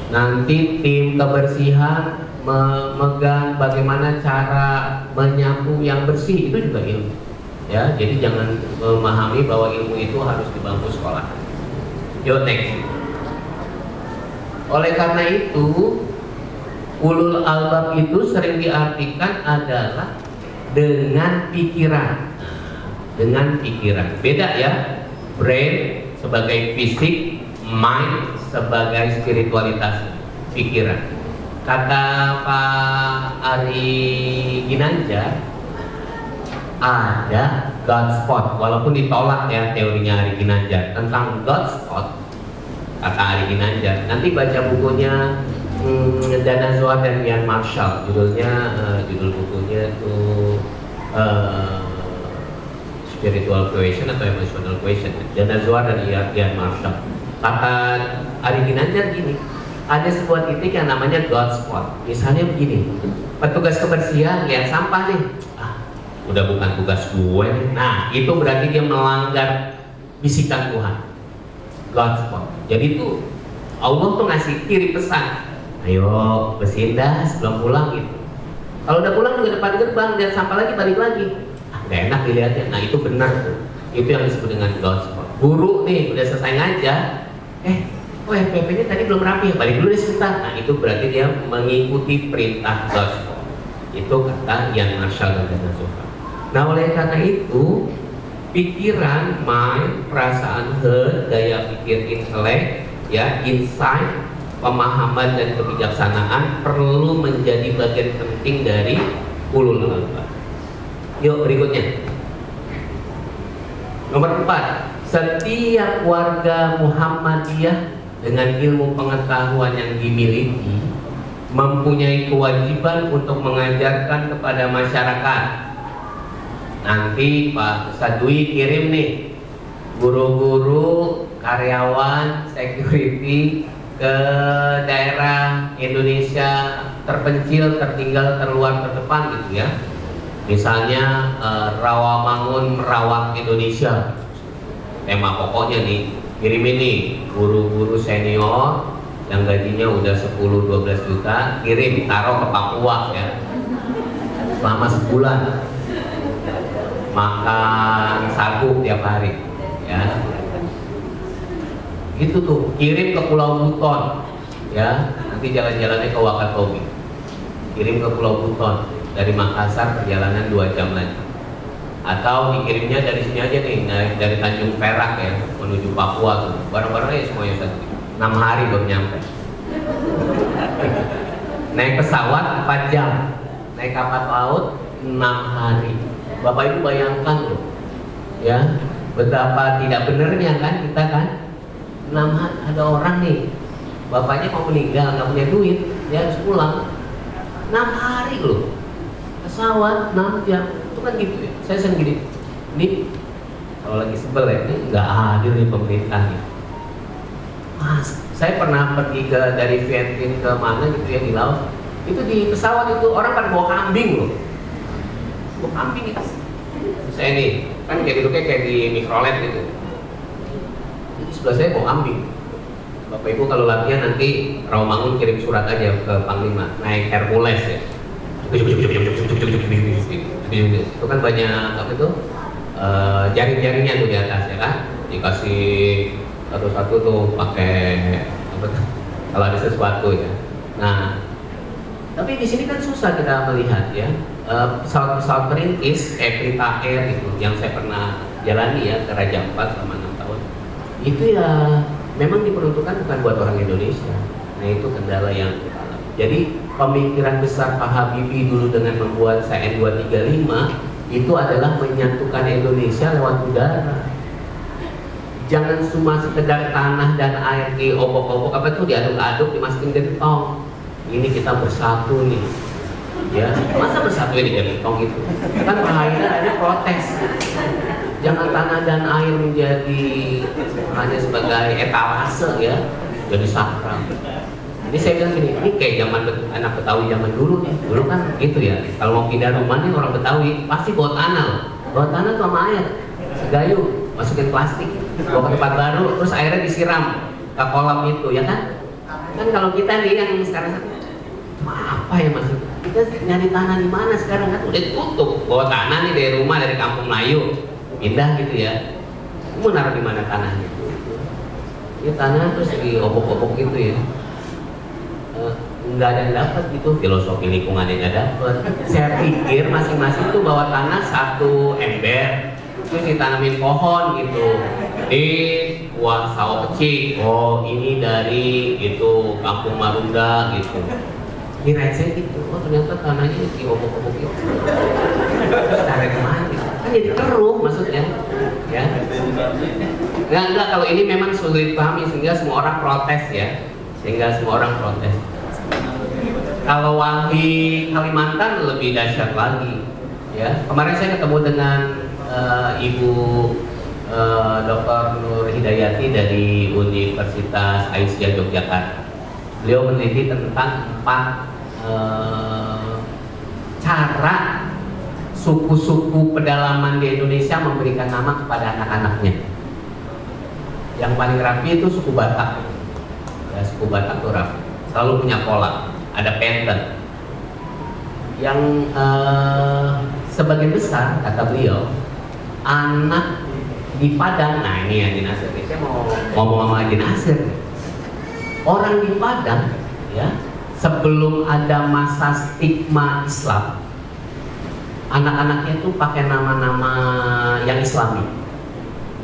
Nanti tim kebersihan memegang bagaimana cara menyapu yang bersih, itu juga ilmu. Ya, jadi jangan memahami bahwa ilmu itu harus di bangku sekolah. Yo, next. Oleh karena itu, ulul albab itu sering diartikan adalah dengan pikiran. Dengan pikiran. Beda ya. Brain sebagai fisik, mind sebagai spiritualitas, pikiran. Kata Pak Ari Ginanjar, ada God spot, walaupun ditolak ya teorinya Ari Ginanjar tentang God spot. Kata Ari Ginanjar, nanti baca bukunya Dana Zohar dan Ian Marshall, judul bukunya itu spiritual question atau emotional question. Dana Zohar dan Ian Marshall. Kata Ari Ginanjar gini, ada sebuah titik yang namanya God spot. Misalnya begini, petugas kebersihan lihat sampah nih, udah bukan tugas gue. Nah, itu berarti dia melanggar bisikan Tuhan. God spot. Jadi itu Allah tuh ngasih kiri pesan, ayo bersihin dah sebelum pulang gitu. Kalau udah pulang juga depan gerbang, lihat sampah lagi, balik lagi. Gak enak dilihatnya. Nah itu benar tuh. Itu yang disebut dengan God spot. Guru nih udah selesai ngajar, FPP-nya tadi belum rapi ya, balik dulu deh sebentar. Nah itu berarti dia mengikuti perintah God spot. Itu kata Ian Marshall dan Dana Zohar. Nah oleh karena itu, pikiran, mind, perasaan, heart, gaya pikir, intelek, ya, insight, pemahaman dan kebijaksanaan perlu menjadi bagian penting dari ulul albab. Yuk berikutnya. Nomor 4, setiap warga Muhammadiyah dengan ilmu pengetahuan yang dimiliki mempunyai kewajiban untuk mengajarkan kepada masyarakat. Nanti Pak Sadwi kirim nih guru-guru, karyawan, security ke daerah Indonesia terpencil, tertinggal, terluar, terdepan gitu ya. Misalnya Rawamangun, Merawat Indonesia. Tema pokoknya nih, kirimin nih guru-guru senior yang gajinya udah 10-12 juta, kirim, taruh ke Papua ya. Selama sebulan. Makan sagu tiap hari ya. Gitu tuh, kirim ke Pulau Buton ya. Nanti jalan-jalannya ke Wakatobi. Kirim ke Pulau Buton. Dari Makassar perjalanan 2 jam lagi. Atau dikirimnya dari sini aja nih, dari Tanjung Perak ya menuju Papua tuh. Barang-barangnya semuanya satu. 6 hari baru nyampe. Naik pesawat 4 jam, naik kapal laut 6 hari. Bapak Ibu bayangkan loh, ya betapa tidak benernya kan kita kan. 6 hari ada orang nih, bapaknya mau meninggal nggak punya duit, dia harus pulang. 6 hari loh. Pesawat 6 jam itu kan gitu ya. Saya sendiri ini kalau lagi sebel ya, ini nggak hadir nih pemerintah nih. Mas, saya pernah pergi dari Vietnam ke mana gitu ya di laut, itu di pesawat itu orang pada bawa kambing loh, bawa kambing itu. Saya nih kan kayak duduknya kayak di mikrolet gitu, di sebelah saya bawa kambing. Bapak Ibu kalau latihan nanti Rawamangun kirim surat aja ke Panglima naik Hercules ya. Itu kan banyak apa itu jaring-jaringnya tuh di atas ya kan, dikasih satu-satu tuh pakai apa tuh, kalau ada sesuatu ya. Nah tapi di sini kan susah kita melihat ya pesawat-pesawat perintis Pelita Air itu yang saya pernah jalani ya ke Raja Ampat selama 6 tahun itu ya memang diperuntukkan bukan buat orang Indonesia. Nah itu kendala yang jadi pemikiran besar Pak Habibie dulu dengan membuat CN 235 itu adalah menyatukan Indonesia lewat udara. jangan cuma sekedar tanah dan air diobok-obok apa tuh diaduk-aduk dimasukin gentong. Ini kita bersatu nih, ya masa bersatu di gentong itu kan bahaya, ada protes. Jangan tanah dan air menjadi hanya sebagai etalase ya, jadi sakral. Jadi saya bilang gini, ini kayak zaman anak Betawi zaman dulu nih. Dulu kan gitu ya, kalau mau pindah rumah nih orang Betawi pasti bawa tanah loh. Bawa tanah tuh sama air, segayung, masukin plastik, bawa ke tempat baru, terus airnya disiram ke kolam itu ya kan. Kan kalau kita nih yang sekarang apa ya maksud kita nyari tanah di mana sekarang kan udah tutup. Bawa tanah nih dari rumah dari kampung Melayu pindah gitu ya, mau naruh di mana tanahnya? Ya tanah terus diobok-obok gitu ya, nggak ada yang dapat gitu, filosofi lingkungan yang nggak dapat. Saya pikir masing-masing tuh bawa tanah satu ember terus ditanamin pohon gitu. Di wah sawah kecil, oh ini dari itu kampung Marunda gitu. Kirain saya gitu, oh ternyata tanahnya diobok-obok gitu. Tarik kemana? Kan jadi keruh maksudnya, ya. Enggak, kalau ini memang sulit pahami sehingga semua orang protes ya, Kalau Walhi Kalimantan lebih dahsyat lagi, ya. Kemarin saya ketemu dengan Ibu Dr. Nur Hidayati dari Universitas Aisyah Yogyakarta. Beliau meneliti tentang 4 cara suku-suku pedalaman di Indonesia memberikan nama kepada anak-anaknya. Yang paling rapi itu suku Batak. Ya, suku Batak itu rapi, selalu punya pola, ada pattern. Yang sebagian besar kata beliau anak di Padang, nah ini Haji Nasir, saya mau ngomong sama Haji Nasir. Orang di Padang, ya, sebelum ada masa stigma Islam, anak-anaknya itu pakai nama-nama yang Islami,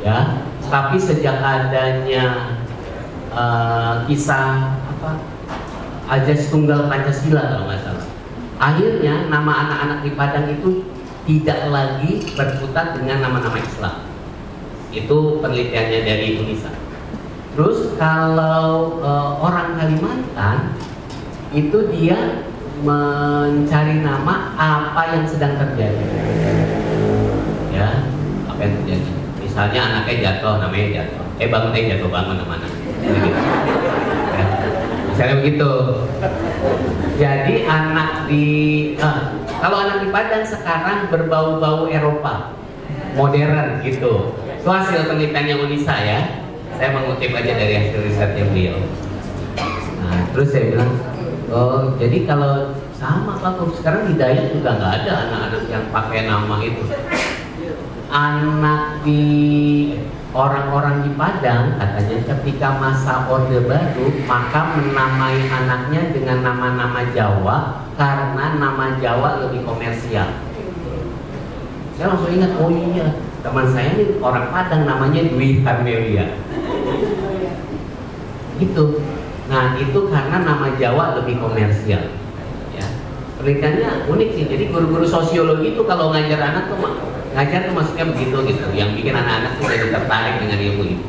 ya. Tapi sejak adanya kisah apa Ajas Tunggal Pancasila kalau nggak salah, akhirnya nama anak-anak di Padang itu tidak lagi berputar dengan nama-nama Islam. Itu penelitiannya dari UNISA. Terus kalau orang Kalimantan itu dia mencari nama apa yang sedang terjadi, ya, apa yang terjadi. Misalnya anaknya jatuh, namanya jatuh. Bangun, jatuh bangun mana? Ya. Misalnya begitu. Jadi anak kalau anak di Padang sekarang berbau-bau Eropa, modern gitu. Itu hasil penelitiannya UNISA ya. Saya mengutip aja dari hasil risetnya beliau. Nah, terus saya bilang, oh jadi kalau sama Pak, sekarang di Dayak juga nggak ada anak-anak yang pakai nama itu. Anak di orang-orang di Padang katanya ketika masa Orde Baru maka menamai anaknya dengan nama-nama Jawa karena nama Jawa lebih komersial. Saya langsung ingat, oh iya, teman saya ini orang Padang namanya Dwi Harmelia. Gitu. Nah itu karena nama Jawa lebih komersial. Ya. Penelitiannya unik sih. Jadi guru-guru sosiologi itu kalau ngajar anak tuh ngajar tuh maksudnya begitu gitu. Yang bikin anak-anak tuh jadi tertarik dengan ilmu itu.